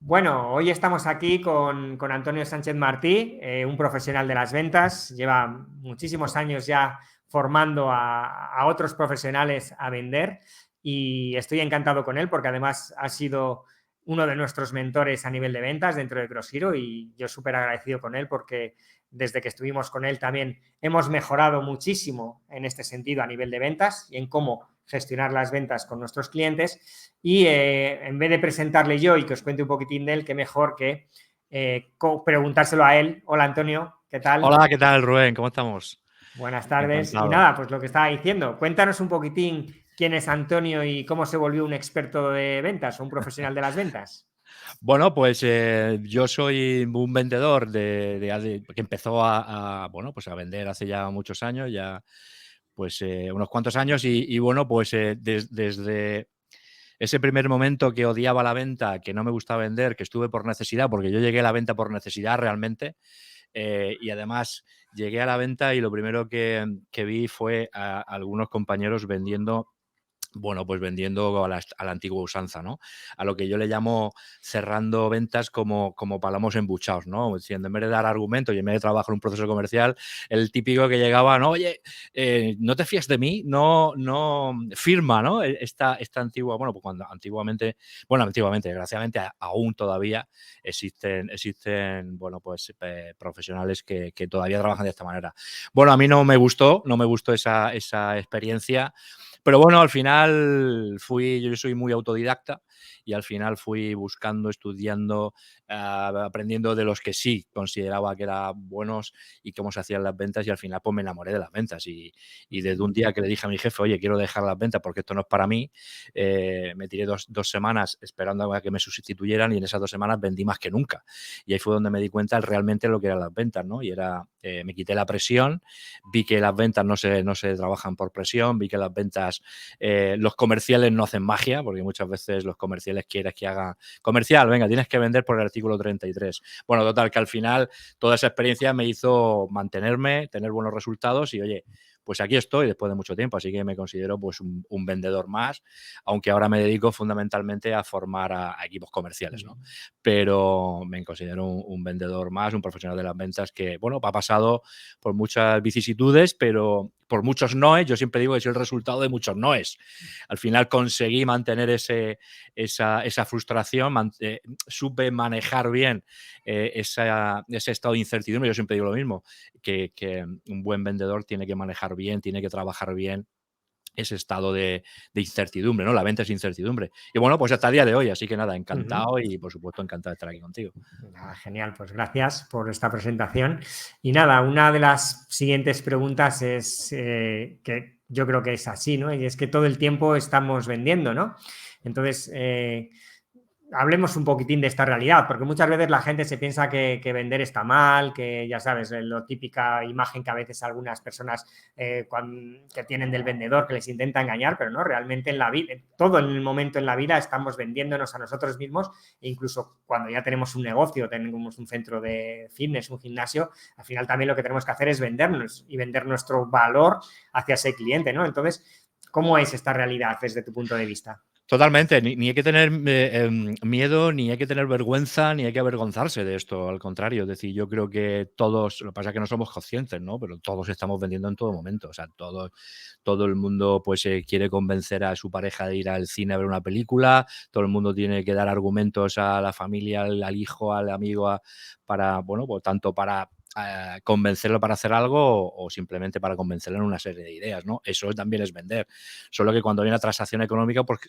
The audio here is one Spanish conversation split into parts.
Bueno, hoy estamos aquí con Antonio Sánchez Martí, un profesional de las ventas. Lleva muchísimos años ya formando a otros profesionales a vender y estoy encantado con él porque además ha sido uno de nuestros mentores a nivel de ventas dentro de CrossHero y yo súper agradecido con él porque desde que estuvimos con él también hemos mejorado muchísimo en este sentido a nivel de ventas y en cómo gestionar las ventas con nuestros clientes. Y en vez de presentarle yo y que os cuente un poquitín de él, qué mejor que preguntárselo a él. Hola Antonio, ¿qué tal? Hola, ¿qué tal, Rubén? ¿Cómo estamos? Buenas tardes. Y Encantado. nada, pues lo que estaba diciendo, cuéntanos un poquitín quién es Antonio y cómo se volvió un experto de ventas o un profesional de las ventas. Bueno, pues yo soy un vendedor que empezó bueno, pues a vender hace ya muchos años, ya pues unos cuantos años y bueno, pues desde ese primer momento que odiaba la venta, que no me gustaba vender, que estuve por necesidad, porque yo llegué a la venta por necesidad realmente, y además llegué a la venta y lo primero que vi fue a algunos compañeros vendiendo. Bueno, pues vendiendo a la antigua usanza, ¿no? A lo que yo le llamo cerrando ventas como palamos embuchados, ¿no? Diciendo, en vez de dar argumentos y en vez de trabajar un proceso comercial, el típico que llegaba, no, oye, no te fías de mí, no firma, ¿no? Esta antigua, bueno, pues cuando antiguamente, desgraciadamente, aún todavía existen bueno, pues profesionales que todavía trabajan de esta manera. Bueno, a mí no me gustó esa experiencia. Pero bueno, al final yo soy muy autodidacta y al final fui buscando, estudiando, aprendiendo de los que sí consideraba que eran buenos y cómo se hacían las ventas y al final pues me enamoré de las ventas y desde un día que le dije a mi jefe, oye, quiero dejar las ventas porque esto no es para mí, me tiré dos semanas esperando a que me sustituyeran y en esas 2 semanas vendí más que nunca. Y ahí fue donde me di cuenta realmente lo que eran las ventas, ¿no? Y era, me quité la presión, vi que las ventas no se trabajan por presión, vi que las ventas, los comerciales no hacen magia, porque muchas veces los comerciales quieren que haga comercial, venga, tienes que vender por el artículo 33. Bueno, total, que al final toda esa experiencia me hizo mantenerme, tener buenos resultados y, oye, pues aquí estoy después de mucho tiempo, así que me considero pues un vendedor más, aunque ahora me dedico fundamentalmente a formar a equipos comerciales, ¿no? Pero me considero un vendedor más, un profesional de las ventas que, bueno, ha pasado por muchas vicisitudes, pero por muchos noes. Yo siempre digo que soy el resultado de muchos noes. Al final conseguí mantener esa frustración, supe manejar bien ese estado de incertidumbre. Yo siempre digo lo mismo, que un buen vendedor tiene que manejar bien, tiene que trabajar bien ese estado de incertidumbre, ¿no? La venta es incertidumbre. Y bueno, pues hasta el día de hoy, así que nada, Uh -huh. encantado y por supuesto encantado de estar aquí contigo. Nada, genial, pues gracias por esta presentación. Y nada, una de las siguientes preguntas es que yo creo que es así, ¿no? Y es que todo el tiempo estamos vendiendo, ¿no? Entonces, hablemos un poquitín de esta realidad, porque muchas veces la gente se piensa que vender está mal, que ya sabes, la típica imagen que a veces algunas personas que tienen del vendedor que les intenta engañar, pero no, realmente en la vida, todo en el momento en la vida estamos vendiéndonos a nosotros mismos e incluso cuando ya tenemos un negocio, tenemos un centro de fitness, un gimnasio, al final también lo que tenemos que hacer es vendernos y vender nuestro valor hacia ese cliente, ¿no? Entonces, ¿cómo es esta realidad desde tu punto de vista? Totalmente, ni hay que tener miedo, ni hay que tener vergüenza, ni hay que avergonzarse de esto, al contrario, es decir, yo creo que todos, lo que pasa es que no somos conscientes, ¿no? Pero todos estamos vendiendo en todo momento, o sea, todo el mundo pues quiere convencer a su pareja de ir al cine a ver una película, todo el mundo tiene que dar argumentos a la familia, al hijo, al amigo, para, bueno, pues tanto para convencerlo para hacer algo o simplemente para convencerlo en una serie de ideas, ¿no? Eso también es vender. Solo que cuando hay una transacción económica, pues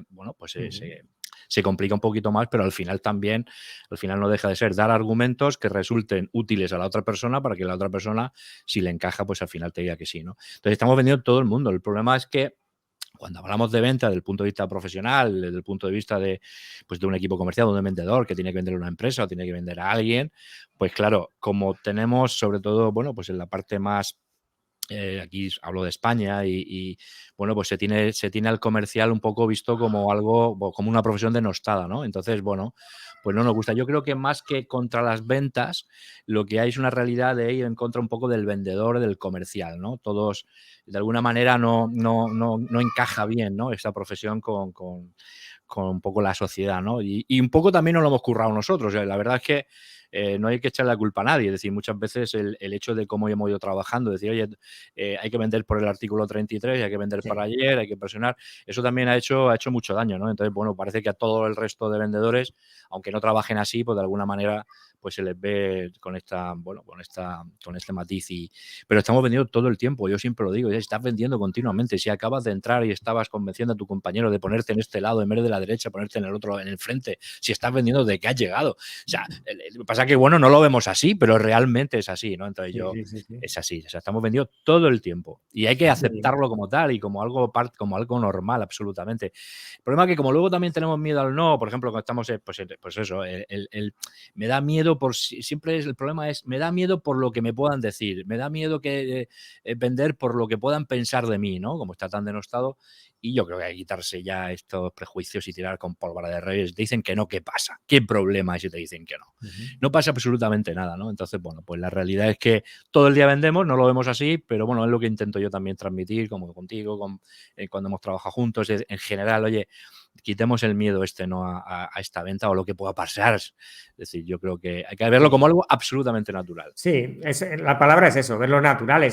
bueno, pues Uh -huh. se complica un poquito más, pero al final también, al final no deja de ser dar argumentos que resulten útiles a la otra persona para que la otra persona, si le encaja, pues al final te diga que sí, ¿no? Entonces estamos vendiendo todo el mundo. El problema es que cuando hablamos de venta desde el punto de vista profesional, desde el punto de vista de, pues de un equipo comercial, de un vendedor que tiene que vender a una empresa o tiene que vender a alguien, pues claro, como tenemos sobre todo, bueno, pues en la parte más aquí hablo de España bueno, pues se tiene al comercial un poco visto como algo, como una profesión denostada, ¿no? Entonces, bueno, pues no nos gusta. Yo creo que más que contra las ventas, lo que hay es una realidad de ir en contra un poco del vendedor, del comercial, ¿no? Todos, de alguna manera, no encaja bien, ¿no? Esta profesión con un poco la sociedad, ¿no? Y un poco también nos lo hemos currado nosotros. La verdad es que no hay que echarle la culpa a nadie. Es decir, muchas veces el hecho de cómo hemos ido trabajando, decir, oye, hay que vender por el artículo 33, hay que vender para ayer, hay que presionar, eso también ha hecho mucho daño, ¿no? Entonces, bueno, parece que a todo el resto de vendedores, aunque no trabajen así, pues de alguna manera pues se les ve con este matiz. Pero estamos vendiendo todo el tiempo, yo siempre lo digo, ya estás vendiendo continuamente. Si acabas de entrar y estabas convenciendo a tu compañero de ponerte en este lado en vez de la derecha, ponerte en el otro, en el frente, si estás vendiendo, ¿de qué has llegado? O sea, lo que pasa es que, bueno, no lo vemos así, pero realmente es así, ¿no? Entonces es así, o sea, estamos vendiendo todo el tiempo y hay que aceptarlo como tal y como algo normal, absolutamente. El problema es que como luego también tenemos miedo al no, por ejemplo, cuando estamos, pues eso, me da miedo siempre el problema es, me da miedo por lo que me puedan decir, me da miedo que vender por lo que puedan pensar de mí, ¿no? Como está tan denostado, y yo creo que hay que quitarse ya estos prejuicios y tirar con pólvora de reyes. Te dicen que no, ¿qué pasa? ¿Qué problema es si te dicen que no? No pasa absolutamente nada, ¿no? Entonces, bueno, pues la realidad es que todo el día vendemos, no lo vemos así, pero bueno, es lo que intento yo también transmitir, como contigo, cuando hemos trabajado juntos, en general, oye, quitemos el miedo ¿no? a esta venta o lo que pueda pasar. Es decir, yo creo que hay que verlo como algo absolutamente natural. Sí, la palabra es eso, verlo natural.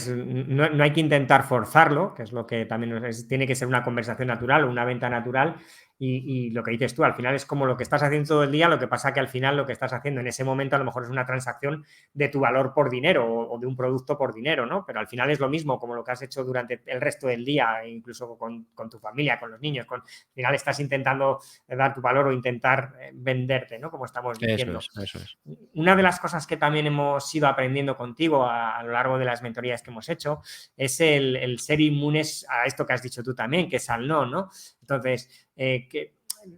No hay que intentar forzarlo, que es lo que también tiene que ser una conversación natural o una venta natural. Y lo que dices tú, al final es como lo que estás haciendo todo el día, lo que pasa que al final lo que estás haciendo en ese momento a lo mejor es una transacción de tu valor por dinero o de un producto por dinero, ¿no? Pero al final es lo mismo como lo que has hecho durante el resto del día, incluso con tu familia, con los niños. Al final estás intentando dar tu valor o intentar venderte, ¿no? Como estamos diciendo. Eso es. Una de las cosas que también hemos ido aprendiendo contigo a lo largo de las mentorías que hemos hecho es el ser inmunes a esto que has dicho tú también, que es al no, ¿no? Entonces,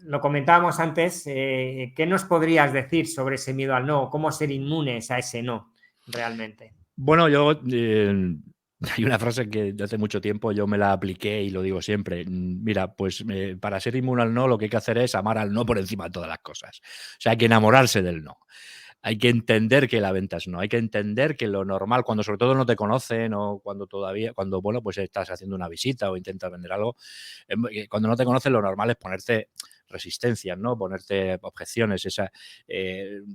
lo comentábamos antes, ¿qué nos podrías decir sobre ese miedo al no? ¿Cómo ser inmunes a ese no realmente? Bueno, hay una frase que de hace mucho tiempo yo me la apliqué y lo digo siempre. Mira, pues para ser inmune al no, lo que hay que hacer es amar al no por encima de todas las cosas. O sea, hay que enamorarse del no. Hay que entender que la venta es no. Hay que entender que lo normal, cuando sobre todo no te conocen o cuando bueno, pues estás haciendo una visita o intentas vender algo, cuando no te conocen, lo normal es ponerte resistencias, ¿no? Ponerte objeciones,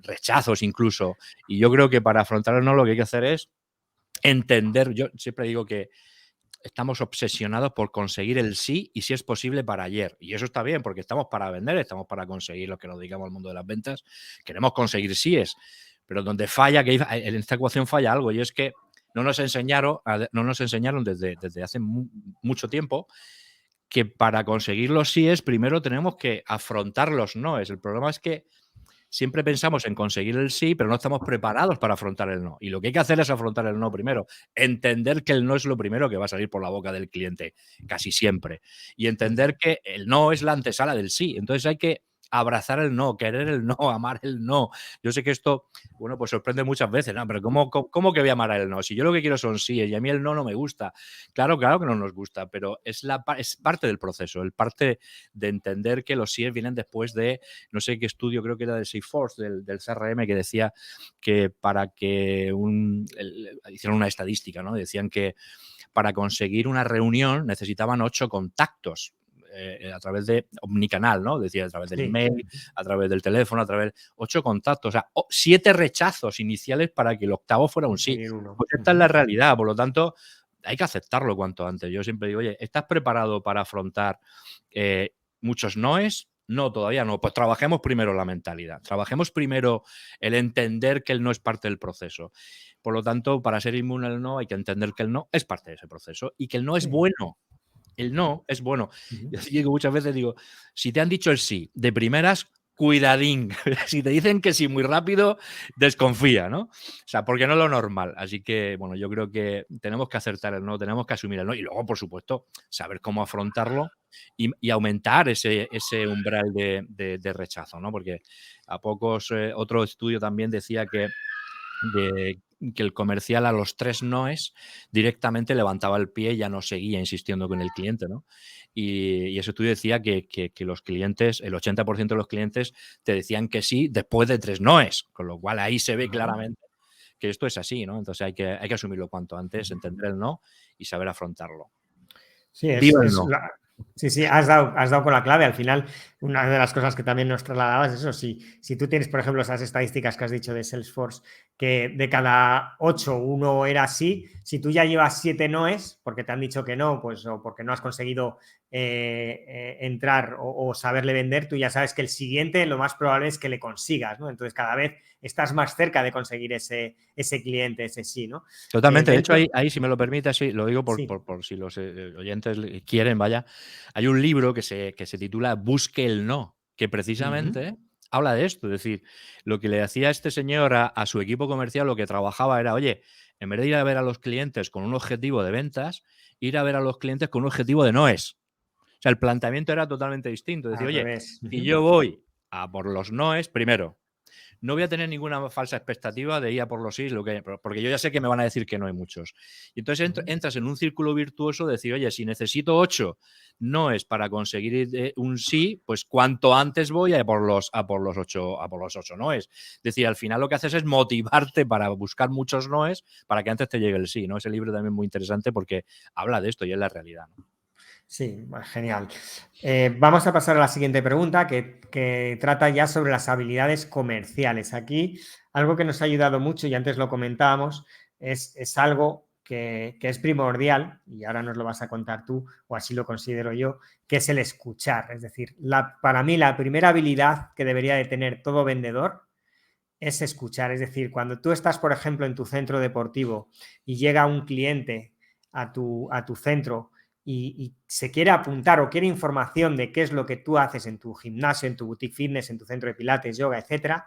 rechazos incluso. Y yo creo que para afrontar el no, lo que hay que hacer es entender. Yo siempre digo que estamos obsesionados por conseguir el sí y si es posible para ayer. Y eso está bien porque estamos para vender, estamos para conseguir lo que nos dedicamos al mundo de las ventas. Queremos conseguir síes, pero donde falla, que en esta ecuación falla algo, y es que no nos enseñaron desde hace mucho tiempo que para conseguir los síes primero tenemos que afrontar los noes. El problema es que siempre pensamos en conseguir el sí, pero no estamos preparados para afrontar el no. Y lo que hay que hacer es afrontar el no primero. Entender que el no es lo primero que va a salir por la boca del cliente, casi siempre. Y entender que el no es la antesala del sí. Entonces hay que abrazar el no, querer el no, amar el no. Yo sé que esto, bueno, pues sorprende muchas veces, ¿no? Pero ¿cómo que voy a amar el no? Si yo lo que quiero son sí y a mí el no me gusta. Claro que no nos gusta, pero es parte del proceso, el parte de entender que los síes vienen después de, no sé qué estudio, creo que era del Salesforce, del CRM, que decía que para que hicieron una estadística, ¿no? Decían que para conseguir una reunión necesitaban 8 contactos a través de omnicanal, ¿no? Decía, a través del email, a través del teléfono, a través de 8 contactos, o sea, 7 rechazos iniciales para que el octavo fuera un sí. Pues esta es la realidad, por lo tanto, hay que aceptarlo cuanto antes. Yo siempre digo, oye, ¿estás preparado para afrontar muchos noes? No, todavía no. Pues trabajemos primero la mentalidad, trabajemos primero el entender que el no es parte del proceso. Por lo tanto, para ser inmune al no hay que entender que el no es parte de ese proceso y que el no es bueno. El no es bueno. Yo digo muchas veces, si te han dicho el sí de primeras, cuidadín. Si te dicen que sí muy rápido, desconfía, ¿no? O sea, porque no es lo normal. Así que, bueno, yo creo que tenemos que acertar el no, tenemos que asumir el no y luego, por supuesto, saber cómo afrontarlo y aumentar ese umbral de rechazo, ¿no? Porque a pocos, otro estudio también decía que el comercial a los 3 noes directamente levantaba el pie y ya no seguía insistiendo con el cliente, ¿no? Y ese estudio decía que los clientes, el 80% de los clientes te decían que sí después de 3 noes, con lo cual ahí se ve claramente que esto es así, ¿no? Entonces hay que asumirlo cuanto antes, entender el no y saber afrontarlo. Sí, ¡Viva el no! Sí, sí, has dado con la clave. Al final, una de las cosas que también nos trasladabas es eso. Si tú tienes, por ejemplo, esas estadísticas que has dicho de Salesforce, que de cada 8, uno era así, si tú ya llevas 7 noes, porque te han dicho que no, pues, o porque no has conseguido entrar o saberle vender, tú ya sabes que el siguiente lo más probable es que le consigas, ¿no? Entonces, cada vez estás más cerca de conseguir ese cliente, ese sí, ¿no? Totalmente. De hecho, Dentro. ahí, si me lo permite, sí, lo digo Sí. por si los oyentes quieren, vaya. Hay un libro que se titula Busque el no, que Ujú. precisamente habla de esto. Es decir, lo que le hacía este señor a su equipo comercial, lo que trabajaba era, oye, en vez de ir a ver a los clientes con un objetivo de ventas, ir a ver a los clientes con un objetivo de noes. O sea, el planteamiento era totalmente distinto. Es decir, Al oye, revés. si Ujú. yo voy a por los noes, primero, no voy a tener ninguna falsa expectativa de ir a por los sí, porque yo ya sé que me van a decir que no hay muchos. Y entonces Ujú. entras en un círculo virtuoso de decir, oye, si necesito 8 no es para conseguir un sí, pues cuanto antes voy a por los 8 no es. Es decir, al final lo que haces es motivarte para buscar muchos noes para que antes te llegue el sí, ¿no? Ese libro también es muy interesante porque habla de esto y es la realidad, ¿no? Sí, genial. Vamos a pasar a la siguiente pregunta que trata ya sobre las habilidades comerciales. Aquí algo que nos ha ayudado mucho y antes lo comentábamos es algo que es primordial y ahora nos lo vas a contar tú o así lo considero yo, que es el escuchar. Es decir, para mí la primera habilidad que debería de tener todo vendedor es escuchar. Es decir, cuando tú estás, por ejemplo, en tu centro deportivo y llega un cliente a tu centro y se quiere apuntar o quiere información de qué es lo que tú haces en tu gimnasio, en tu boutique fitness, en tu centro de pilates, yoga, etcétera,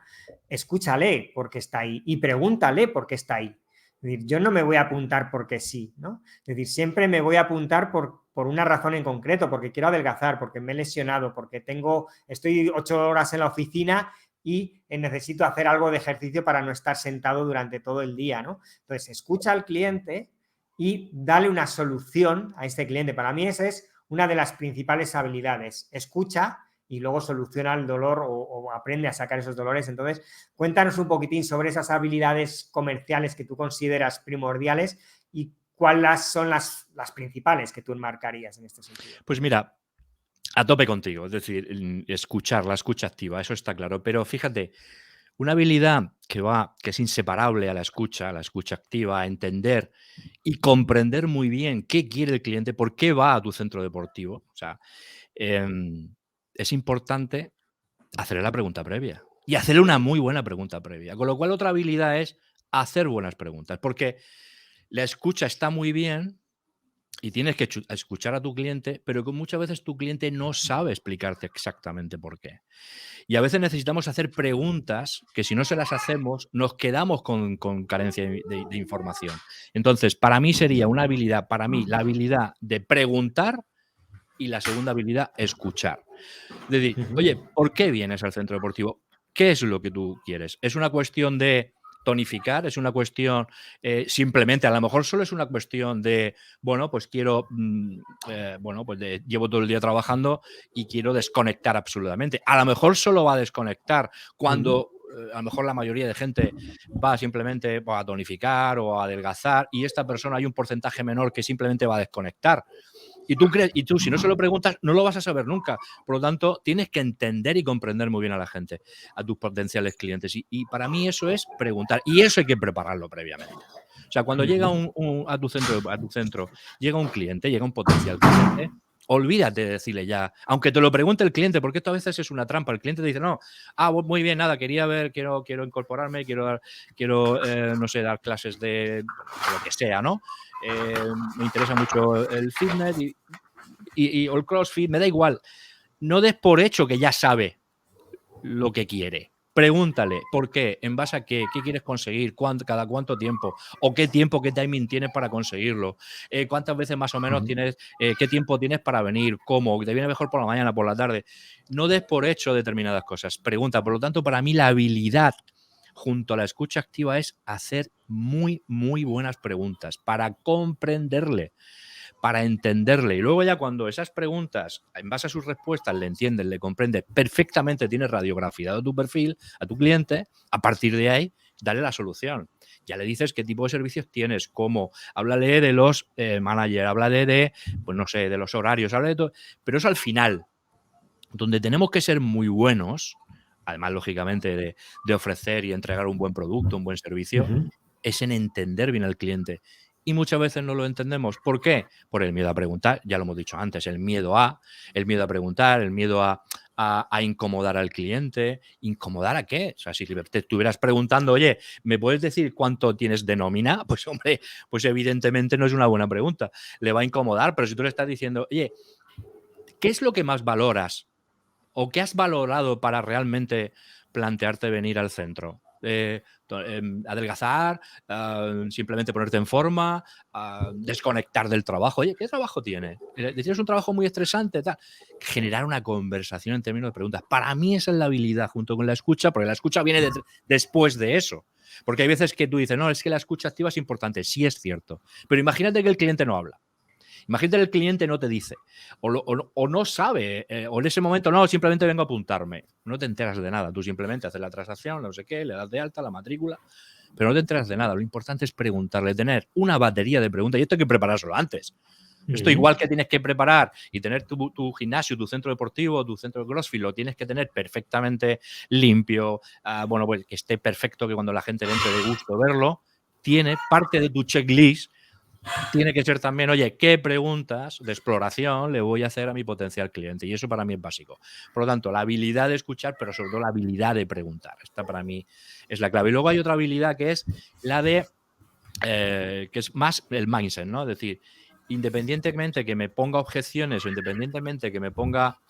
escúchale porque está ahí y pregúntale por qué está ahí. Es decir, yo no me voy a apuntar porque sí, ¿no? Es decir, siempre me voy a apuntar por una razón en concreto, porque quiero adelgazar, porque me he lesionado, porque estoy 8 horas en la oficina y necesito hacer algo de ejercicio para no estar sentado durante todo el día, ¿no? Entonces, escucha al cliente y dale una solución a este cliente. Para mí esa es una de las principales habilidades. Escucha y luego soluciona el dolor o aprende a sacar esos dolores. Entonces, cuéntanos un poquitín sobre esas habilidades comerciales que tú consideras primordiales y cuáles son las principales que tú enmarcarías en este sentido. Pues mira, a tope contigo, es decir, escuchar, la escucha activa, eso está claro. Pero fíjate, una habilidad que es inseparable a la escucha activa, a entender y comprender muy bien qué quiere el cliente, por qué va a tu centro deportivo. O sea, es importante hacerle la pregunta previa y hacerle una muy buena pregunta previa. Con lo cual, otra habilidad es hacer buenas preguntas, porque la escucha está muy bien, y tienes que escuchar a tu cliente, pero que muchas veces tu cliente no sabe explicarte exactamente por qué. Y a veces necesitamos hacer preguntas que si no se las hacemos, nos quedamos con carencia de información. Entonces, para mí sería una habilidad, para mí, la habilidad de preguntar y la segunda habilidad, escuchar. Es decir, oye, Ujú. ¿por qué vienes al centro deportivo? ¿Qué es lo que tú quieres? ¿Es una cuestión de tonificar? ¿Es una cuestión simplemente, a lo mejor solo es una cuestión de, bueno, pues quiero, bueno, pues llevo todo el día trabajando y quiero desconectar absolutamente. A lo mejor solo va a desconectar Ujú. cuando a lo mejor la mayoría de gente va simplemente pues, a tonificar o a adelgazar y esta persona hay un porcentaje menor que simplemente va a desconectar. Y tú, si no se lo preguntas, no lo vas a saber nunca. Por lo tanto, tienes que entender y comprender muy bien a la gente, a tus potenciales clientes. Y para mí eso es preguntar. Y eso hay que prepararlo previamente. O sea, cuando llega Ujú. a tu centro, llega un cliente, llega un potencial cliente, olvídate de decirle ya, aunque te lo pregunte el cliente, porque esto a veces es una trampa. El cliente te dice, no, muy bien, nada, quería ver, quiero incorporarme, no sé, dar clases de lo que sea, ¿no? Me interesa mucho el fitness o el CrossFit, me da igual. No des por hecho que ya sabe lo que quiere. Pregúntale por qué, en base a qué quieres conseguir, cada cuánto tiempo, o qué tiempo, qué timing tienes para conseguirlo, cuántas veces más o menos Ujú. tienes, qué tiempo tienes para venir, cómo, te viene mejor por la mañana, por la tarde. No des por hecho determinadas cosas. Pregunta. Por lo tanto, para mí la habilidad junto a la escucha activa es hacer muy, muy buenas preguntas para comprenderle, para entenderle. Y luego ya cuando esas preguntas, en base a sus respuestas, le entiendes, le comprendes perfectamente, tienes radiografiado tu perfil, a tu cliente, a partir de ahí dale la solución. Ya le dices qué tipo de servicios tienes, cómo, háblale de los managers, háblale de, pues no sé, de los horarios, háblale de todo. Pero eso al final, donde tenemos que ser muy buenos, además, lógicamente, de ofrecer y entregar un buen producto, un buen servicio, es en entender bien al cliente. Y muchas veces no lo entendemos. ¿Por qué? Por el miedo a preguntar, ya lo hemos dicho antes, el miedo a preguntar, el miedo a incomodar al cliente. ¿Incomodar a qué? O sea, si te estuvieras preguntando, oye, ¿me puedes decir cuánto tienes de nómina? Pues hombre, pues evidentemente no es una buena pregunta. Le va a incomodar, pero si tú le estás diciendo, oye, ¿qué es lo que más valoras? ¿O qué has valorado para realmente plantearte venir al centro? Adelgazar, simplemente ponerte en forma, desconectar del trabajo. Oye, ¿qué trabajo tienes? ¿Tienes un trabajo muy estresante? Tal. Generar una conversación en términos de preguntas. Para mí esa es la habilidad junto con la escucha, porque la escucha viene después de eso. Porque hay veces que tú dices, no, es que la escucha activa es importante. Sí es cierto. Pero imagínate que el cliente no habla. Imagínate que el cliente no te dice, o no sabe, o en ese momento no, simplemente vengo a apuntarme. No te enteras de nada. Tú simplemente haces la transacción, no sé qué, le das de alta la matrícula, pero no te enteras de nada. Lo importante es preguntarle, tener una batería de preguntas, y esto hay que preparárselo antes. Esto igual que tienes que preparar y tener tu gimnasio, tu centro deportivo, tu centro de CrossFit, lo tienes que tener perfectamente limpio, bueno, pues que esté perfecto, que cuando la gente le entre de gusto verlo. Tiene parte de tu checklist. Tiene que ser también, oye, ¿qué preguntas de exploración le voy a hacer a mi potencial cliente? Y eso para mí es básico. Por lo tanto, la habilidad de escuchar, pero sobre todo la habilidad de preguntar. Esta para mí es la clave. Y luego hay otra habilidad que es la de, que es más el mindset, ¿no? Es decir, independientemente que me ponga objeciones o independientemente que me ponga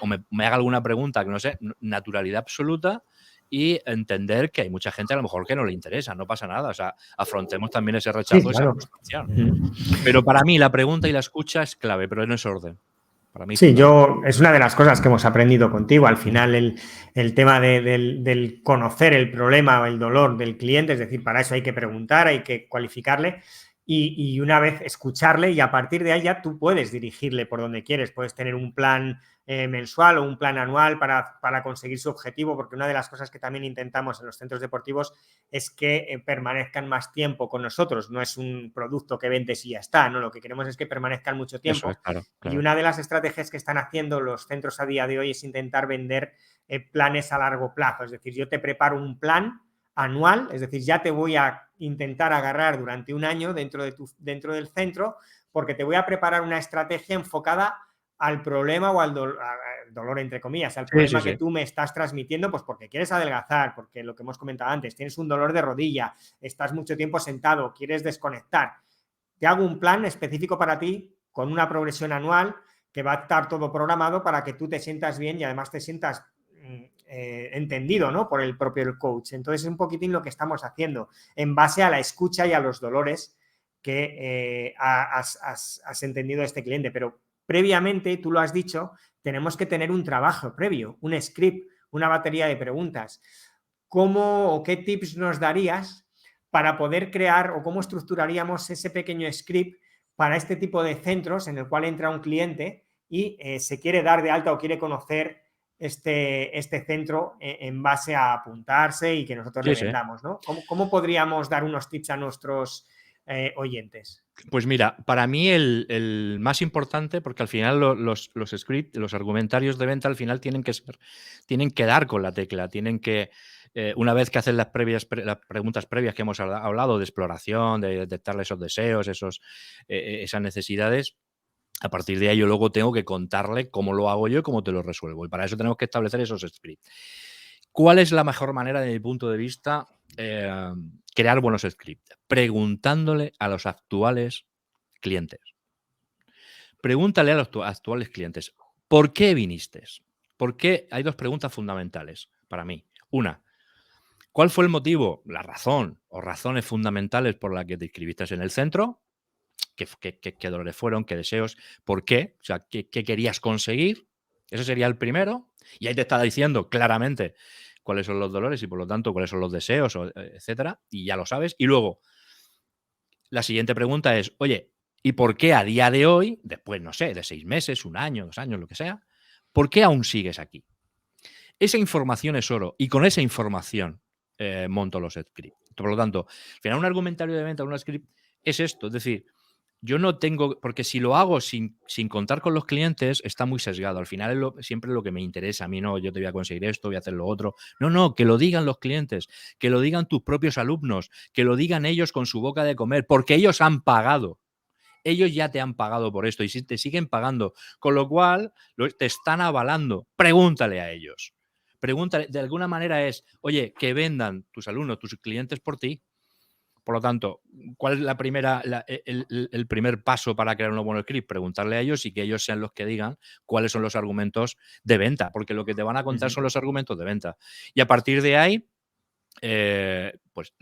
o me haga alguna pregunta que no sé, naturalidad absoluta, y entender que hay mucha gente a lo mejor que no le interesa, no pasa nada. O sea, afrontemos también ese Sí, rechazo, esa claro. frustración. Pero para mí la pregunta y la escucha es clave, pero en ese orden. Para mí Sí, fundamental. es una de las cosas que hemos aprendido contigo. Al final, el tema del conocer el problema o el dolor del cliente, es decir, para eso hay que preguntar, hay que cualificarle y una vez escucharle, y a partir de ahí ya tú puedes dirigirle por donde quieres. Puedes tener un plan mensual o un plan anual para conseguir su objetivo, porque una de las cosas que también intentamos en los centros deportivos es que permanezcan más tiempo con nosotros. No es un producto que vendes y ya está, ¿no? Lo que queremos es que permanezcan mucho Eso es, tiempo. claro, Y claro. una de las estrategias que están haciendo los centros a día de hoy es intentar vender planes a largo plazo. Es decir, yo te preparo un plan anual, es decir, ya te voy a intentar agarrar durante un año dentro del centro, porque te voy a preparar una estrategia enfocada al problema o al dolor, entre comillas, al Sí, sí, problema que sí. tú me estás transmitiendo, pues porque quieres adelgazar, porque lo que hemos comentado antes, tienes un dolor de rodilla, estás mucho tiempo sentado, quieres desconectar. Te hago un plan específico para ti con una progresión anual que va a estar todo programado para que tú te sientas bien y además te sientas entendido, ¿no? Por el propio coach. Entonces es un poquitín lo que estamos haciendo en base a la escucha y a los dolores que has entendido de este cliente. Pero previamente, tú lo has dicho, tenemos que tener un trabajo previo, un script, una batería de preguntas. ¿Cómo o qué tips nos darías para poder crear o cómo estructuraríamos ese pequeño script para este tipo de centros en el cual entra un cliente y se quiere dar de alta o quiere conocer este centro en base a apuntarse y que nosotros le Sí, sí. vendamos, ¿no? ¿Cómo podríamos dar unos tips a nuestros oyentes? Pues mira, para mí el más importante, porque al final los scripts, los argumentarios de venta al final tienen que dar con la tecla, tienen que, una vez que hacen las preguntas previas que hemos hablado de exploración, de detectar esos deseos, esas necesidades, a partir de ahí yo luego tengo que contarle cómo lo hago yo y cómo te lo resuelvo. Y para eso tenemos que establecer esos scripts. ¿Cuál es la mejor manera, desde mi punto de vista, crear buenos scripts? Preguntándole a los actuales clientes. Pregúntale a los actuales clientes, ¿por qué viniste? ¿Por qué? Hay dos preguntas fundamentales para mí. Una, ¿cuál fue el motivo, la razón o razones fundamentales por las que te inscribiste en el centro? ¿Qué dolores fueron? ¿Qué deseos? ¿Por qué? O sea, ¿qué querías conseguir? Ese sería el primero. Y ahí te está diciendo claramente cuáles son los dolores y, por lo tanto, cuáles son los deseos, etcétera. Y ya lo sabes. Y luego, la siguiente pregunta es, oye, ¿y por qué a día de hoy, después, no sé, de 6 meses, 1 año, 2 años, lo que sea, por qué aún sigues aquí? Esa información es oro. Y con esa información monto los scripts. Por lo tanto, al final un argumentario de venta, un script, es esto. Es decir, yo no tengo, porque si lo hago sin contar con los clientes, está muy sesgado. Al final es siempre lo que me interesa. A mí no, yo te voy a conseguir esto, voy a hacer lo otro. No, que lo digan los clientes, que lo digan tus propios alumnos, que lo digan ellos con su boca de comer, porque ellos han pagado. Ellos ya te han pagado por esto y si te siguen pagando, con lo cual te están avalando. Pregúntale a ellos. Pregúntale, de alguna manera es, oye, que vendan tus alumnos, tus clientes por ti. Por lo tanto, ¿cuál es el primer paso para crear un buen script? Preguntarle a ellos y que ellos sean los que digan cuáles son los argumentos de venta, porque lo que te van a contar son los argumentos de venta. Y a partir de ahí, pues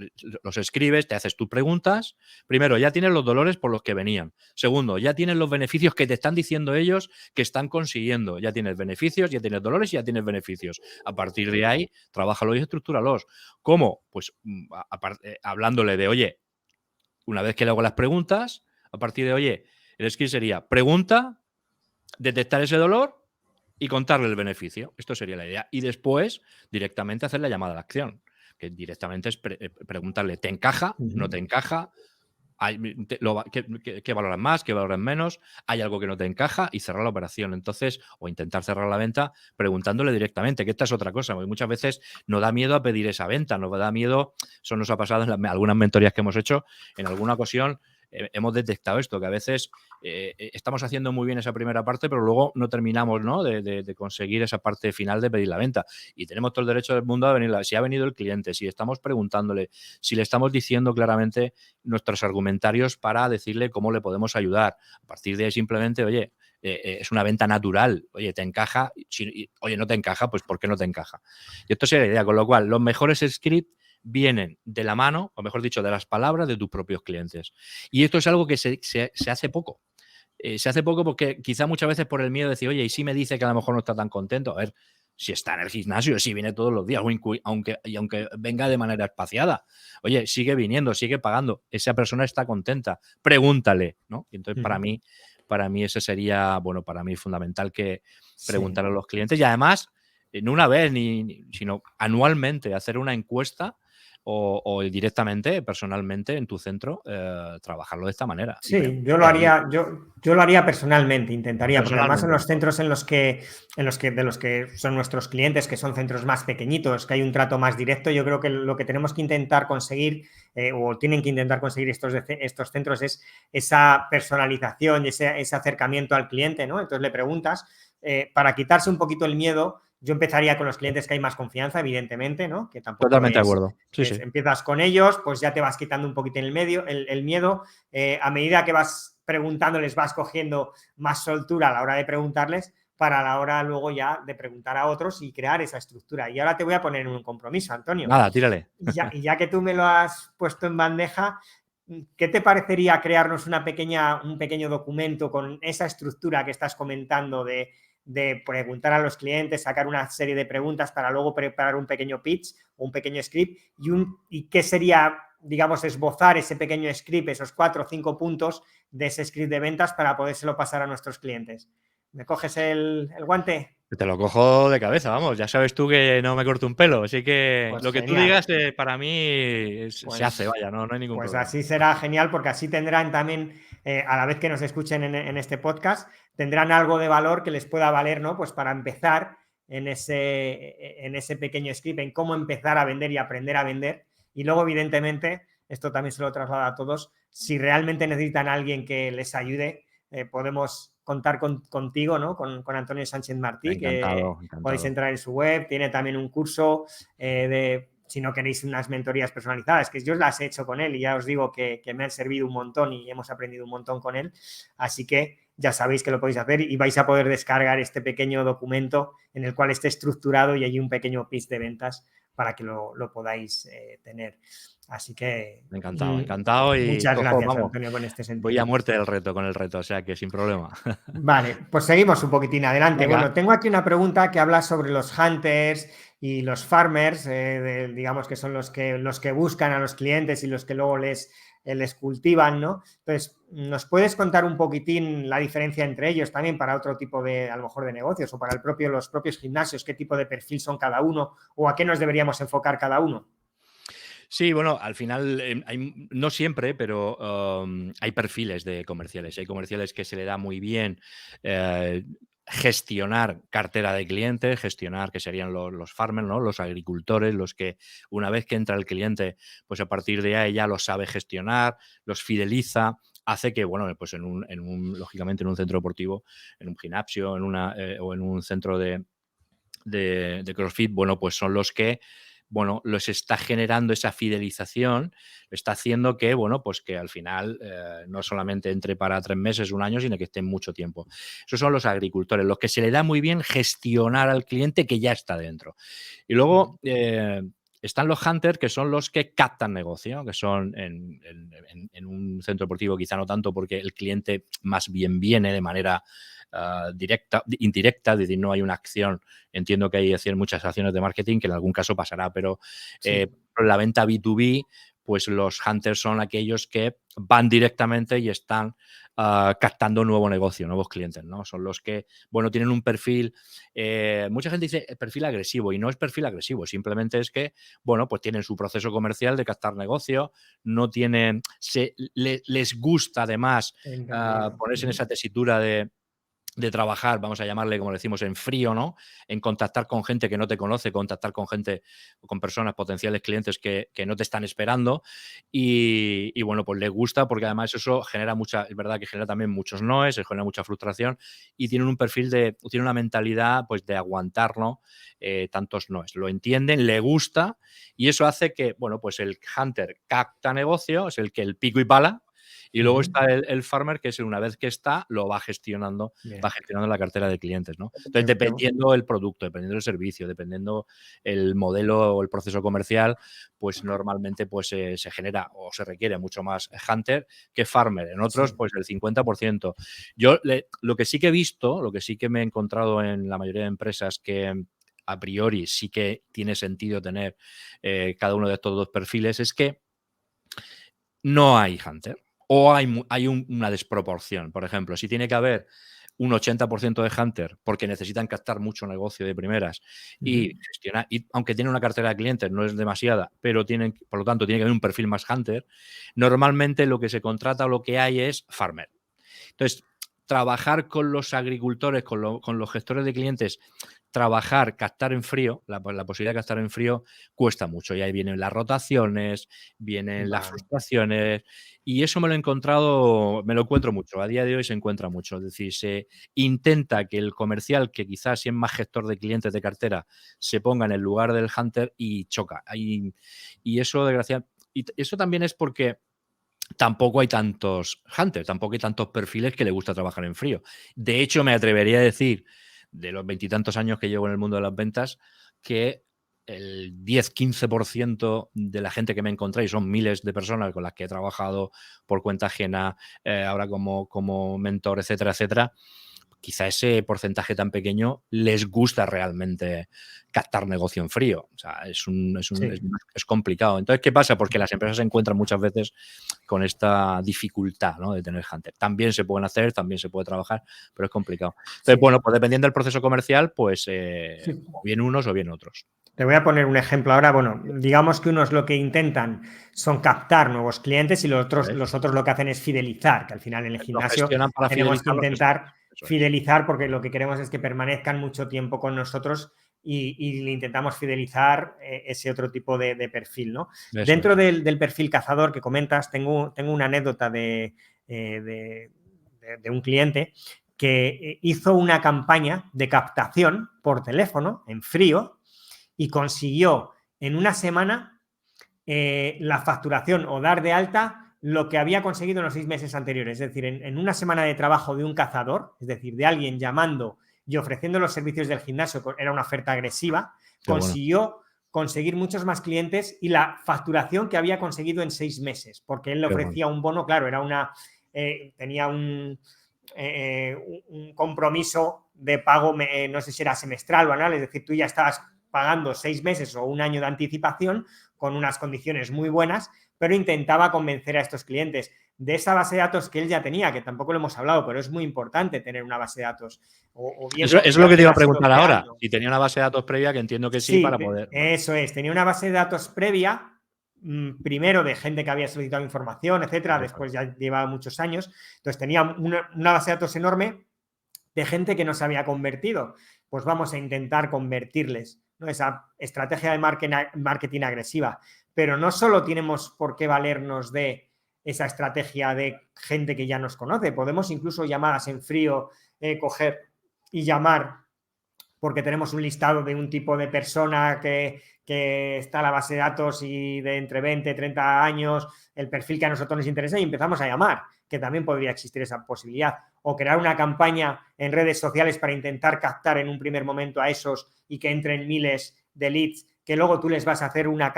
los escribes, te haces tus preguntas. Primero, ya tienes los dolores por los que venían. Segundo, ya tienes los beneficios que te están diciendo ellos que están consiguiendo. Ya tienes beneficios, ya tienes dolores y ya tienes beneficios. A partir de ahí, trabájalos y estructúralos. ¿Cómo? Pues hablándole de, oye, una vez que le hago las preguntas, a partir de, oye, el script sería pregunta, detectar ese dolor y contarle el beneficio. Esto sería la idea. Y después, directamente hacer la llamada a la acción, que directamente es preguntarle, ¿te encaja? ¿No te encaja? ¿Qué valoran más? ¿Qué valoran menos? ¿Hay algo que no te encaja? Y cerrar la operación. Entonces, o intentar cerrar la venta preguntándole directamente, que esta es otra cosa, porque muchas veces nos da miedo a pedir esa venta, nos da miedo, eso nos ha pasado en algunas mentorías que hemos hecho, en alguna ocasión hemos detectado esto, que a veces estamos haciendo muy bien esa primera parte, pero luego no terminamos, ¿no? De conseguir esa parte final de pedir la venta. Y tenemos todo el derecho del mundo a venir. Si ha venido el cliente, si estamos preguntándole, si le estamos diciendo claramente nuestros argumentarios para decirle cómo le podemos ayudar. A partir de ahí simplemente, oye, es una venta natural. Oye, ¿te encaja? Oye, ¿no te encaja? Pues ¿por qué no te encaja? Y esto sería la idea. Con lo cual, los mejores scripts vienen de la mano, o mejor dicho, de las palabras de tus propios clientes. Y esto es algo que se hace poco. Se hace poco porque quizá muchas veces por el miedo de decir, oye, y si me dice que a lo mejor no está tan contento, a ver, si está en el gimnasio, si viene todos los días, aunque venga de manera espaciada, oye, sigue viniendo, sigue pagando, esa persona está contenta, pregúntale, ¿no? Y entonces para mí ese sería, bueno, para mí es fundamental que preguntar a los clientes y además, no una vez, sino anualmente, hacer una encuesta o directamente, personalmente, en tu centro, trabajarlo de esta manera. Sí, yo lo haría, yo lo haría personalmente, intentaría, porque además en los Personalmente. centros de los que son nuestros clientes, que son centros más pequeñitos, que hay un trato más directo, yo creo que lo que tenemos que intentar conseguir, o tienen que intentar conseguir estos centros, es esa personalización y ese acercamiento al cliente, ¿no? Entonces le preguntas, para quitarse un poquito el miedo. Yo empezaría con los clientes que hay más confianza, evidentemente, ¿no? Que tampoco Totalmente de acuerdo. Sí. empiezas con ellos, pues ya te vas quitando un poquito el miedo. A medida que vas preguntándoles, vas cogiendo más soltura a la hora de preguntarles para la hora luego ya de preguntar a otros y crear esa estructura. Y ahora te voy a poner en un compromiso, Antonio. Nada, tírale. Y ya que tú me lo has puesto en bandeja, ¿qué te parecería crearnos un pequeño documento con esa estructura que estás comentando de preguntar a los clientes, sacar una serie de preguntas para luego preparar un pequeño pitch o un pequeño script y qué sería, digamos, esbozar ese pequeño script, esos 4 o 5 puntos de ese script de ventas para podérselo pasar a nuestros clientes? ¿Me coges el guante? Te lo cojo de cabeza, vamos. Ya sabes tú que no me corto un pelo, así que Pues lo que tú genial. digas para mí se hace, vaya, no hay ningún Pues problema. así será genial porque así tendrán también, a la vez que nos escuchen en este podcast, tendrán algo de valor que les pueda valer, ¿no? Pues para empezar en ese pequeño script, en cómo empezar a vender y aprender a vender. Y luego, evidentemente, esto también se lo traslada a todos, si realmente necesitan a alguien que les ayude, podemos contar contigo, ¿no? Con Antonio Sánchez Martí, que Encantado, podéis encantado. entrar en su web, tiene también un curso si no queréis unas mentorías personalizadas, que yo las he hecho con él y ya os digo que me han servido un montón y hemos aprendido un montón con él. Así que ya sabéis que lo podéis hacer y vais a poder descargar este pequeño documento en el cual esté estructurado y hay un pequeño pitch de ventas para que lo podáis tener. Así que Encantado y muchas cojo, gracias, vamos, Antonio, con este voy a sentido. muerte con el reto, o sea que sin problema. Vale, pues seguimos un poquitín adelante. Venga. Bueno, tengo aquí una pregunta que habla sobre los hunters y los farmers, digamos que son los que buscan a los clientes y los que luego les cultivan, ¿no? Entonces, ¿nos puedes contar un poquitín la diferencia entre ellos también para otro tipo de, a lo mejor, de negocios o para los propios gimnasios, qué tipo de perfil son cada uno o a qué nos deberíamos enfocar cada uno? Sí, bueno, al final no siempre, pero hay perfiles de comerciales. Hay comerciales que se le da muy bien gestionar cartera de clientes, gestionar que serían los farmers, ¿no? Los agricultores, los que una vez que entra el cliente, pues a partir de ahí ya los sabe gestionar, los fideliza, hace que, bueno, pues lógicamente en un centro deportivo, en un gimnasio, o en un centro de CrossFit, bueno, pues son los que, bueno, los está generando esa fidelización, está haciendo que, bueno, pues que al final no solamente entre para 3 meses, un año, sino que esté mucho tiempo. Esos son los agricultores, los que se le da muy bien gestionar al cliente que ya está dentro. Y luego están los hunters, que son los que captan negocio, que son en un centro deportivo quizá no tanto porque el cliente más bien viene de manera directa, indirecta, es decir, no hay una acción. Entiendo que hay muchas acciones de marketing que en algún caso pasará, pero la venta B2B, pues los hunters son aquellos que van directamente y están captando nuevo negocio, nuevos clientes, ¿no? Son los que, bueno, tienen un perfil, mucha gente dice perfil agresivo y no es perfil agresivo, simplemente es que, bueno, pues tienen su proceso comercial de captar negocio, no tienen, les gusta además ponerse en esa tesitura de trabajar, vamos a llamarle, como decimos, en frío, ¿no? En contactar con gente que no te conoce, contactar con gente, con personas, potenciales clientes que no te están esperando y bueno, pues les gusta porque además eso genera es verdad que genera también muchos noes, genera mucha frustración y tienen un perfil tienen una mentalidad pues de aguantar, ¿no? Tantos noes. Lo entienden, le gusta y eso hace que, bueno, pues el hunter capta negocio, es el pico y pala. Y luego está el farmer, que es una vez que está, lo va gestionando la cartera de clientes, ¿no? Entonces, dependiendo el producto, dependiendo el servicio, dependiendo el modelo o el proceso comercial, pues normalmente pues, se genera o se requiere mucho más hunter que farmer. En otros, pues el 50%. Yo lo que sí que he visto, lo que sí que me he encontrado en la mayoría de empresas que a priori sí que tiene sentido tener cada uno de estos dos perfiles, es que no hay hunter. O hay una desproporción. Por ejemplo, si tiene que haber un 80% de hunter porque necesitan captar mucho negocio de primeras y gestionar, y aunque tienen una cartera de clientes, no es demasiada, pero por lo tanto, tiene que haber un perfil más hunter, normalmente lo que se contrata o lo que hay es farmer. Entonces, trabajar con los agricultores, con los gestores de clientes, captar en frío, la posibilidad de captar en frío cuesta mucho. Y ahí vienen las rotaciones, vienen las frustraciones. Y eso me lo encuentro mucho. A día de hoy se encuentra mucho. Es decir, se intenta que el comercial, que quizás si es más gestor de clientes de cartera, se ponga en el lugar del hunter y choca. Y eso, desgraciadamente, y eso también es porque tampoco hay tantos hunters, tampoco hay tantos perfiles que le gusta trabajar en frío. De hecho, me atrevería a decir, de los 20 y tantos años que llevo en el mundo de las ventas, que el 10-15% de la gente que me encontré, y son miles de personas con las que he trabajado por cuenta ajena, ahora como mentor, etcétera, etcétera, quizá ese porcentaje tan pequeño les gusta realmente captar negocio en frío. O sea, es complicado. Entonces, ¿qué pasa? Porque las empresas se encuentran muchas veces con esta dificultad, ¿no? De tener hunter. También se pueden hacer, también se puede trabajar, pero es complicado. Entonces, bueno, pues dependiendo del proceso comercial, pues o bien unos o bien otros. Te voy a poner un ejemplo ahora. Bueno, digamos que unos lo que intentan son captar nuevos clientes y los otros lo que hacen es fidelizar, que al final en el gimnasio tenemos que intentar fidelizar porque lo que queremos es que permanezcan mucho tiempo con nosotros y le intentamos fidelizar ese otro tipo de perfil, ¿no? Dentro del perfil cazador que comentas, tengo una anécdota de un cliente que hizo una campaña de captación por teléfono en frío y consiguió en una semana la facturación o dar de alta lo que había conseguido en los 6 meses anteriores. Es decir, en una semana de trabajo de un cazador, es decir, de alguien llamando y ofreciendo los servicios del gimnasio, era una oferta agresiva, consiguió conseguir muchos más clientes y la facturación que había conseguido en 6 meses, porque él le ofrecía un bono, claro, era tenía un compromiso de pago, no sé si era semestral o anual, es decir, tú ya estabas pagando 6 meses o un año de anticipación con unas condiciones muy buenas, pero intentaba convencer a estos clientes de esa base de datos que él ya tenía, que tampoco lo hemos hablado, pero es muy importante tener una base de datos. Eso es lo que te iba a preguntar ahora. Si tenía una base de datos previa, que entiendo que sí, para poder. Eso es, tenía una base de datos previa primero de gente que había solicitado información, etcétera, después ya llevaba muchos años, entonces tenía una base de datos enorme de gente que no se había convertido. Pues vamos a intentar convertirles, ¿no? Esa estrategia de marketing agresiva. Pero no solo tenemos por qué valernos de esa estrategia de gente que ya nos conoce, podemos incluso llamadas en frío, coger y llamar porque tenemos un listado de un tipo de persona que está en la base de datos y de entre 20 y 30 años, el perfil que a nosotros nos interesa, y empezamos a llamar, que también podría existir esa posibilidad. O crear una campaña en redes sociales para intentar captar en un primer momento a esos y que entren miles de leads, que luego tú les vas a hacer una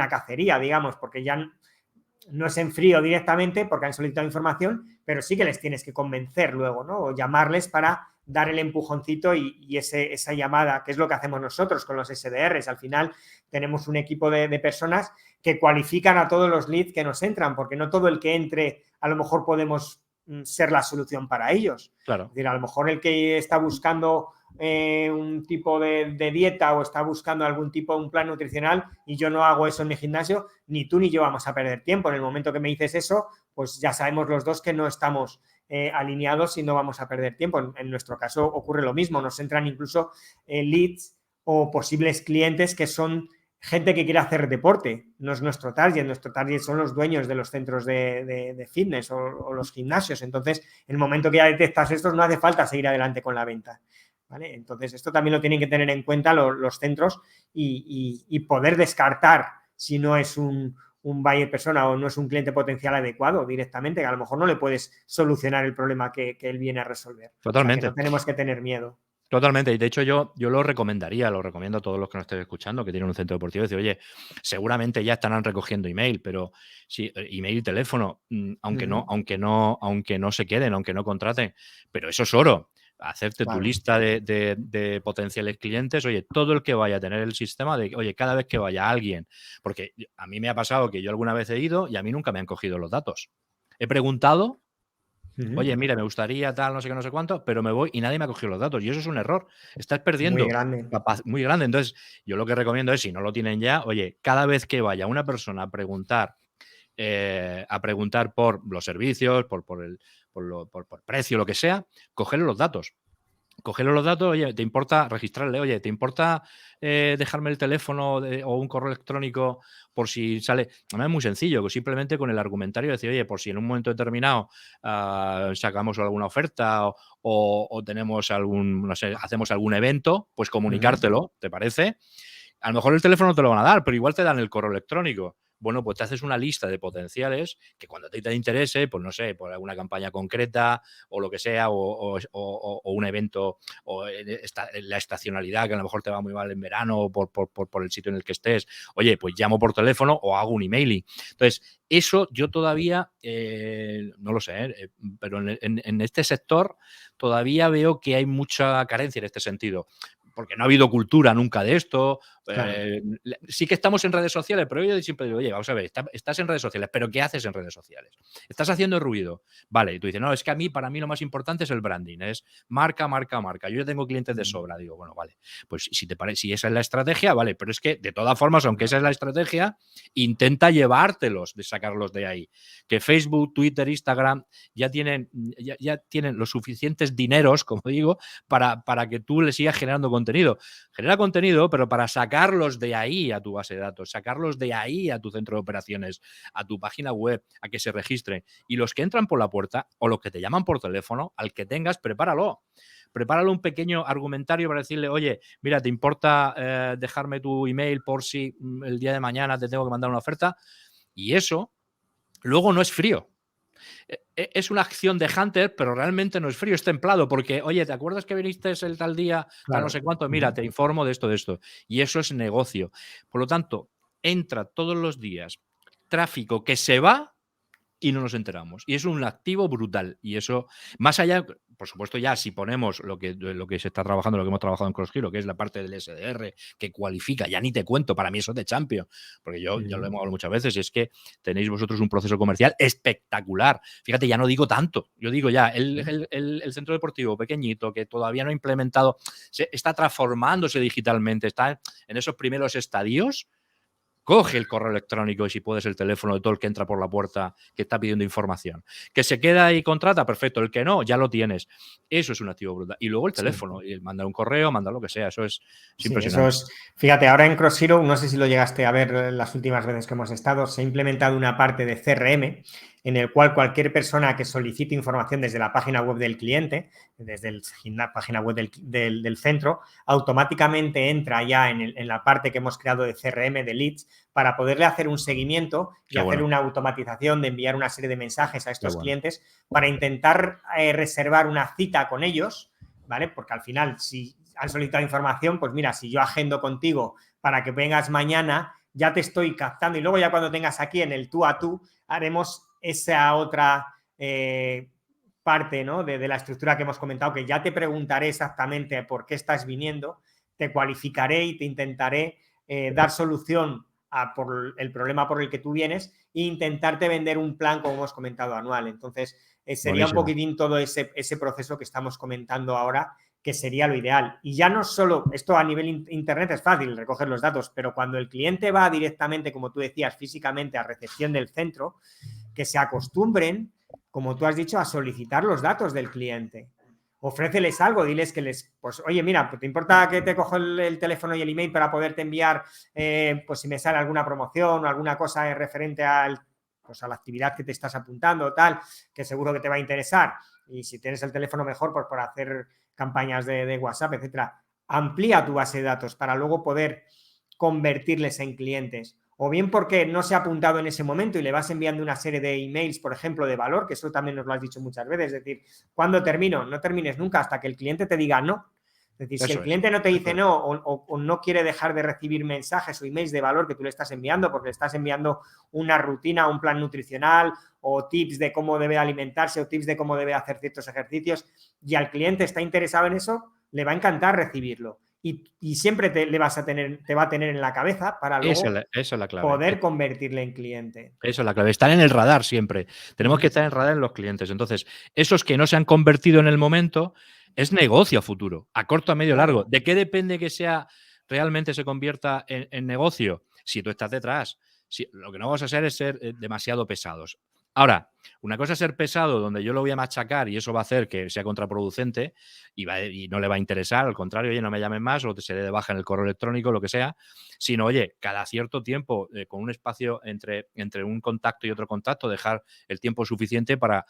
cacería, digamos, porque ya no es en frío directamente porque han solicitado información, pero sí que les tienes que convencer luego, ¿no? O llamarles para dar el empujoncito y esa llamada, que es lo que hacemos nosotros con los SDRs. Al final tenemos un equipo de personas que cualifican a todos los leads que nos entran, porque no todo el que entre a lo mejor podemos ser la solución para ellos. Claro. Es decir, a lo mejor el que está buscando un tipo de dieta o está buscando algún tipo de un plan nutricional y yo no hago eso en mi gimnasio, ni tú ni yo vamos a perder tiempo. En el momento que me dices eso, pues ya sabemos los dos que no estamos alineados y no vamos a perder tiempo. En nuestro caso ocurre lo mismo, nos entran incluso leads o posibles clientes que son gente que quiere hacer deporte, no es nuestro target son los dueños de los centros de fitness o los gimnasios. Entonces, en el momento que ya detectas estos, no hace falta seguir adelante con la venta. ¿Vale? Entonces, esto también lo tienen que tener en cuenta los centros y poder descartar si no es un buyer persona o no es un cliente potencial adecuado directamente, que a lo mejor no le puedes solucionar el problema que él viene a resolver. Totalmente. O sea, que no tenemos que tener miedo. Totalmente. Y de hecho yo lo recomiendo a todos los que nos estén escuchando, que tienen un centro deportivo, decir, oye, seguramente ya estarán recogiendo email, pero sí, email y teléfono, aunque no se queden, aunque no contraten, pero eso es oro. Hacerte tu lista de potenciales clientes, oye, todo el que vaya a tener el sistema de, oye, cada vez que vaya alguien, porque a mí me ha pasado que yo alguna vez he ido y a mí nunca me han cogido los datos. He preguntado, oye, mira, me gustaría tal, no sé qué, no sé cuánto, pero me voy y nadie me ha cogido los datos. Y eso es un error. Estás perdiendo. Muy grande. Entonces, yo lo que recomiendo es, si no lo tienen ya, oye, cada vez que vaya una persona a preguntar por los servicios, por precio, lo que sea, cogerle los datos. Cogerle los datos, oye, ¿te importa registrarle? Oye, ¿te importa dejarme el teléfono o un correo electrónico por si sale? No es muy sencillo, pues simplemente con el argumentario decir, oye, por si en un momento determinado sacamos alguna oferta o tenemos no sé, hacemos algún evento, pues comunicártelo, ¿te parece? A lo mejor el teléfono no te lo van a dar, pero igual te dan el correo electrónico. Bueno, pues te haces una lista de potenciales que cuando te interese, pues no sé, por alguna campaña concreta o lo que sea, o un evento, o la estacionalidad, que a lo mejor te va muy mal en verano por el sitio en el que estés, oye, pues llamo por teléfono o hago un emailing. Entonces, eso yo todavía, no lo sé, pero en este sector todavía veo que hay mucha carencia en este sentido, porque no ha habido cultura nunca de esto. Claro. Sí que estamos en redes sociales, pero yo siempre digo, oye, vamos a ver, estás en redes sociales, pero ¿qué haces en redes sociales? Estás haciendo ruido. Vale, y tú dices, no, es que para mí lo más importante es el branding, es marca, marca, marca. Yo ya tengo clientes de sobra. Digo, bueno, vale, pues si esa es la estrategia, vale, pero es que de todas formas, aunque esa es la estrategia, intenta llevártelos, de sacarlos de ahí. Que Facebook, Twitter, Instagram ya tienen los suficientes dineros, como digo, para que tú le sigas generando contenido. Genera contenido, pero para sacarlos de ahí a tu base de datos, sacarlos de ahí a tu centro de operaciones, a tu página web, a que se registren. Y los que entran por la puerta o los que te llaman por teléfono, al que tengas, prepáralo. Prepáralo un pequeño argumentario para decirle, oye, mira, ¿te importa dejarme tu email por si el día de mañana te tengo que mandar una oferta? Y eso luego no es frío. Es una acción de hunter, pero realmente no es frío, es templado, porque, oye, ¿te acuerdas que viniste el tal día, tal no sé cuánto? Mira, te informo de esto. Y eso es negocio. Por lo tanto, entra todos los días tráfico que se va y no nos enteramos. Y es un activo brutal. Y eso, más allá, por supuesto, ya si ponemos lo que se está trabajando, lo que hemos trabajado en CrossHero, que es la parte del SDR, que cualifica, ya ni te cuento, para mí eso es de champion, porque yo ya lo hemos hablado muchas veces, y es que tenéis vosotros un proceso comercial espectacular. Fíjate, ya no digo tanto, yo digo ya, el centro deportivo pequeñito, que todavía no ha implementado, está transformándose digitalmente, está en esos primeros estadios. coge el correo electrónico y si puedes el teléfono de todo el que entra por la puerta que está pidiendo información. Que se queda y contrata, perfecto. El que no, ya lo tienes. Eso es un activo brutal. Y luego el teléfono, y mandar un correo, mandar lo que sea. Eso es impresionante. Eso es, fíjate, ahora en CrossZero, no sé si lo llegaste a ver las últimas veces que hemos estado, se ha implementado una parte de CRM en el cual cualquier persona que solicite información desde la página web del cliente, desde la página web del centro, automáticamente entra ya en la parte que hemos creado de CRM, de leads, para poderle hacer un seguimiento y hacer una automatización de enviar una serie de mensajes a estos clientes para intentar reservar una cita con ellos, ¿vale? Porque al final, si han solicitado información, pues mira, si yo agendo contigo para que vengas mañana, ya te estoy captando y luego ya cuando tengas aquí en el tú a tú, haremos esa otra parte, ¿no? de la estructura que hemos comentado, que ya te preguntaré exactamente por qué estás viniendo, te cualificaré y te intentaré dar solución por el problema por el que tú vienes e intentarte vender un plan, como hemos comentado, anual. Entonces, sería un poquitín todo ese proceso que estamos comentando ahora, que sería lo ideal. Y ya no solo, esto a nivel internet es fácil recoger los datos, pero cuando el cliente va directamente, como tú decías, físicamente a recepción del centro, que se acostumbren, como tú has dicho, a solicitar los datos del cliente. Ofréceles algo, diles que pues oye, mira, ¿te importa que te cojo el teléfono y el email para poderte enviar, pues si me sale alguna promoción o alguna cosa referente pues a la actividad que te estás apuntando o tal, que seguro que te va a interesar? Y si tienes el teléfono mejor, pues por hacer campañas de WhatsApp, etcétera. Amplía tu base de datos para luego poder convertirles en clientes. O bien porque no se ha apuntado en ese momento y le vas enviando una serie de emails, por ejemplo, de valor, que eso también nos lo has dicho muchas veces, es decir, ¿cuándo termino? No termines nunca hasta que el cliente te diga no. Es decir, si el cliente no te dice no o no quiere dejar de recibir mensajes o emails de valor que tú le estás enviando porque le estás enviando una rutina, un plan nutricional o tips de cómo debe alimentarse o tips de cómo debe hacer ciertos ejercicios y al cliente está interesado en eso, le va a encantar recibirlo. Y siempre te va a tener en la cabeza para luego esa es la clave. Poder convertirle en cliente. Eso es la clave. Están en el radar siempre. Tenemos que estar en el radar en los clientes. Entonces, esos que no se han convertido en el momento, es negocio a futuro, a corto, a medio, largo. ¿De qué depende que sea realmente se convierta en negocio? Si tú estás detrás. Lo que no vamos a hacer es ser demasiado pesados. Ahora, una cosa es ser pesado, donde yo lo voy a machacar y eso va a hacer que sea contraproducente y no le va a interesar, al contrario, oye, no me llamen más o se dé de baja en el correo electrónico, lo que sea, sino, oye, cada cierto tiempo, con un espacio entre un contacto y otro contacto, dejar el tiempo suficiente para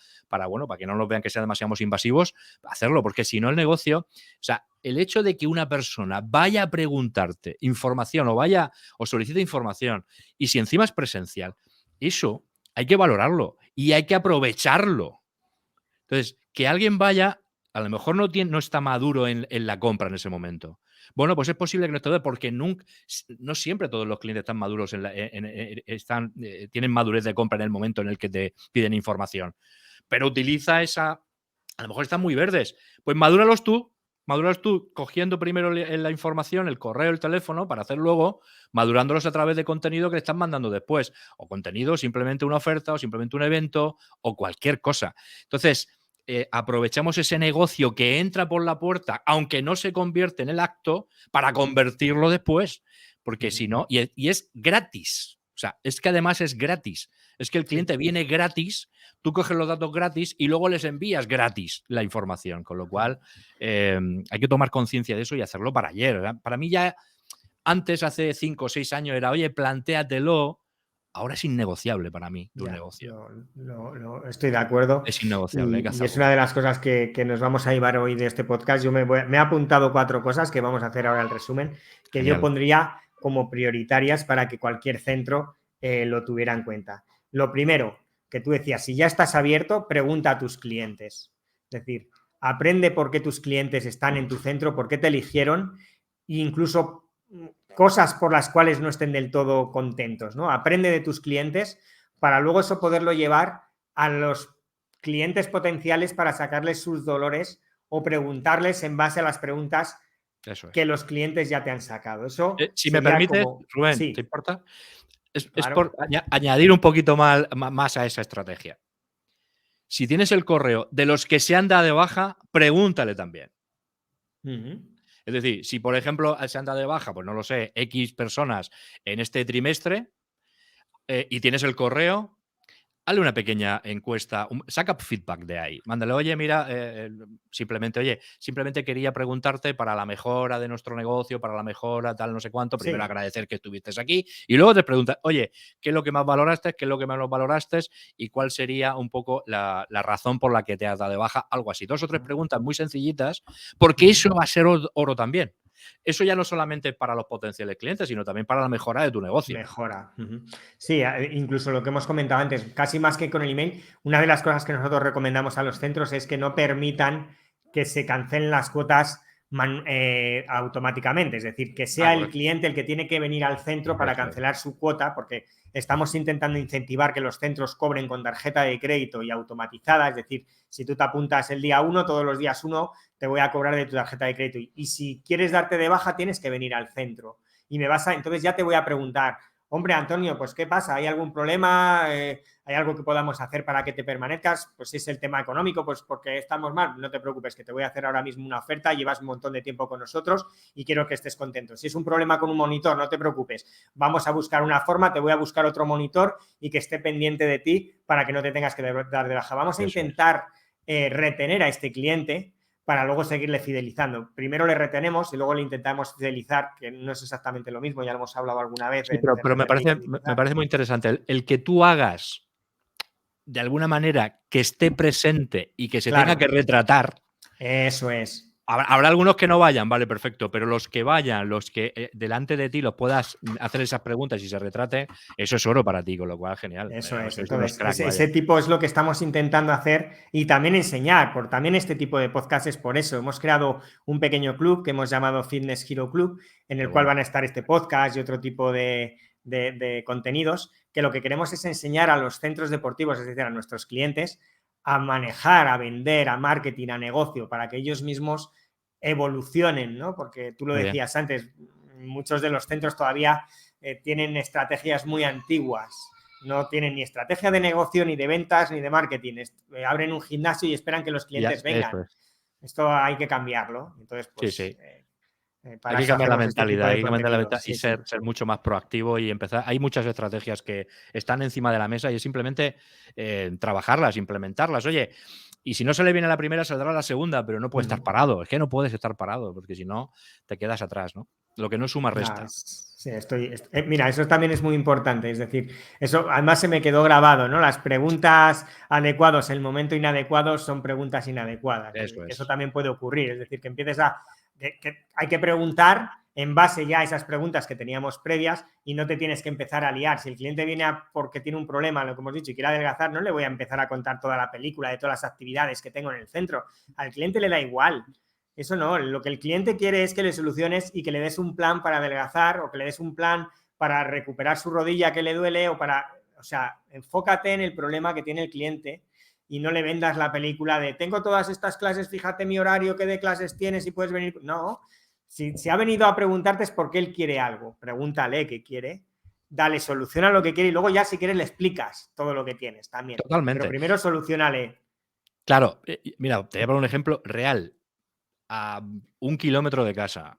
que no nos vean que sean demasiado invasivos, hacerlo, porque si no el negocio, o sea, el hecho de que una persona vaya a preguntarte información o solicite información y si encima es presencial, eso hay que valorarlo y hay que aprovecharlo. Entonces, que alguien vaya, a lo mejor no está maduro en la compra en ese momento. Bueno, pues es posible que no esté, porque no siempre todos los clientes están maduros, tienen madurez de compra en el momento en el que te piden información. Pero utiliza esa... A lo mejor están muy verdes. Pues madúralos tú cogiendo primero la información, el correo, el teléfono, para hacer luego, madurándolos a través de contenido que le están mandando después. O contenido, simplemente una oferta, o simplemente un evento, o cualquier cosa. Entonces, aprovechamos ese negocio que entra por la puerta, aunque no se convierte en el acto, para convertirlo después. Porque si no, y es gratis. O sea, es que además es gratis. Es que el cliente viene gratis, tú coges los datos gratis y luego les envías gratis la información. Con lo cual, hay que tomar conciencia de eso y hacerlo para ayer, ¿verdad? Para mí ya antes, hace 5 o 6 años, era, oye, plantéatelo. Ahora es innegociable para mí tu negocio. Estoy de acuerdo. Es innegociable. Y es una de las cosas que nos vamos a llevar hoy de este podcast. Yo me he apuntado 4 cosas que vamos a hacer ahora el resumen, que Genial. Yo pondría como prioritarias para que cualquier centro lo tuviera en cuenta. Lo primero, que tú decías, si ya estás abierto, pregunta a tus clientes. Es decir, aprende por qué tus clientes están en tu centro, por qué te eligieron e incluso cosas por las cuales no estén del todo contentos, ¿no? Aprende de tus clientes para luego eso poderlo llevar a los clientes potenciales para sacarles sus dolores o preguntarles en base a las preguntas que los clientes ya te han sacado. Eso si me permite, Rubén, sí. ¿te importa? Es por añadir un poquito más a esa estrategia. Si tienes el correo de los que se han dado de baja, pregúntale también. Es decir, si por ejemplo se han dado de baja, pues no lo sé, X personas en este trimestre y tienes el correo, hazle una pequeña encuesta, saca feedback de ahí. Mándale, oye, mira, simplemente quería preguntarte para la mejora de nuestro negocio, para la mejora, tal, no sé cuánto. Primero Sí. agradecer que estuviste aquí y luego te preguntas, oye, ¿qué es lo que más valoraste? ¿Qué es lo que menos valoraste? ¿Y cuál sería un poco la razón por la que te has dado de baja? Algo así. 2 o 3 preguntas muy sencillitas, porque eso va a ser oro también. Eso ya no solamente para los potenciales clientes, sino también para la mejora de tu negocio. Mejora. Sí, incluso lo que hemos comentado antes, casi más que con el email, una de las cosas que nosotros recomendamos a los centros es que no permitan que se cancelen las cuotas automáticamente, es decir, que sea el cliente el que tiene que venir al centro para cancelar su cuota, porque estamos intentando incentivar que los centros cobren con tarjeta de crédito y automatizada, es decir, si tú te apuntas el día 1, todos los días 1 te voy a cobrar de tu tarjeta de crédito y si quieres darte de baja tienes que venir al centro. Y entonces ya te voy a preguntar, hombre, Antonio, pues ¿qué pasa? ¿Hay algún problema? ¿Hay algo que podamos hacer para que te permanezcas? Pues si es el tema económico, pues porque estamos mal, no te preocupes, que te voy a hacer ahora mismo una oferta, llevas un montón de tiempo con nosotros y quiero que estés contento. Si es un problema con un monitor, no te preocupes, vamos a buscar una forma, te voy a buscar otro monitor y que esté pendiente de ti para que no te tengas que dar de baja. Vamos a intentar retener a este cliente para luego seguirle fidelizando. Primero le retenemos y luego le intentamos fidelizar, que no es exactamente lo mismo, ya lo hemos hablado alguna vez. Sí, pero me parece muy interesante el que tú hagas de alguna manera que esté presente y que se tenga que retratar. Eso es. Habrá algunos que no vayan, vale, perfecto, pero los que vayan, los que delante de ti los puedas hacer esas preguntas y se retrate, eso es oro para ti, con lo cual genial. Eso es. Entonces, ese tipo es lo que estamos intentando hacer y también enseñar, por también este tipo de podcasts es por eso. Hemos creado un pequeño club que hemos llamado Fitness Hero Club, en el cual van a estar este podcast y otro tipo de contenidos, que lo que queremos es enseñar a los centros deportivos, es decir, a nuestros clientes, a manejar, a vender, a marketing, a negocio, para que ellos mismos evolucionen, ¿no? Porque tú lo decías antes, muchos de los centros todavía tienen estrategias muy antiguas, no tienen ni estrategia de negocio, ni de ventas, ni de marketing. Abren un gimnasio y esperan que los clientes vengan. Esto hay que cambiarlo. Entonces, pues... Sí. Para hay que cambiar la mentalidad, hay que cambiar la mentalidad y ser mucho más proactivo y empezar. Hay muchas estrategias que están encima de la mesa y es simplemente trabajarlas, implementarlas. Oye, y si no se le viene la primera, saldrá la segunda, pero no puedes estar parado. Es que no puedes estar parado, porque si no, te quedas atrás, ¿no? Lo que no suma, resta. Sí, mira, eso también es muy importante. Es decir, eso además se me quedó grabado, ¿no? Las preguntas adecuadas en el momento inadecuado son preguntas inadecuadas. Eso también puede ocurrir. Es decir, que empieces que hay que preguntar en base ya a esas preguntas que teníamos previas y no te tienes que empezar a liar. Si el cliente viene porque tiene un problema, lo que hemos dicho, y quiere adelgazar, no le voy a empezar a contar toda la película de todas las actividades que tengo en el centro. Al cliente le da igual. Eso no, lo que el cliente quiere es que le soluciones y que le des un plan para adelgazar o que le des un plan para recuperar su rodilla que le duele o sea, enfócate en el problema que tiene el cliente y no le vendas la película de tengo todas estas clases, fíjate mi horario, qué de clases tienes y puedes venir. No, si ha venido a preguntarte es porque él quiere algo. Pregúntale qué quiere, dale, soluciona lo que quiere y luego ya si quieres le explicas todo lo que tienes también. Totalmente. Pero primero solucionale. Claro, mira, te voy a poner un ejemplo real. A 1 kilómetro de casa.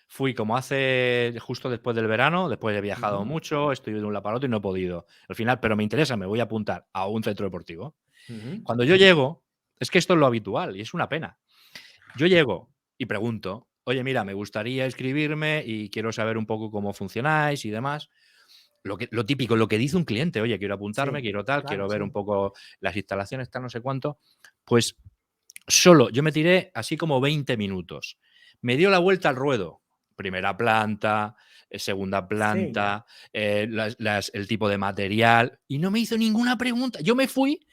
Fui como hace justo después del verano, después he viajado mucho, estoy de un lado para otro y no he podido. Al final, pero me interesa, me voy a apuntar a un centro deportivo. Cuando yo llego, es que esto es lo habitual y es una pena. Yo llego y pregunto, oye, mira, me gustaría inscribirme y quiero saber un poco cómo funcionáis y demás. Lo típico, lo que dice un cliente, oye, quiero apuntarme, quiero tal, quiero ver un poco las instalaciones, tal, no sé cuánto. Pues yo me tiré así como 20 minutos. Me dio la vuelta al ruedo. Primera planta, segunda planta, el tipo de material. Y no me hizo ninguna pregunta. Yo me fui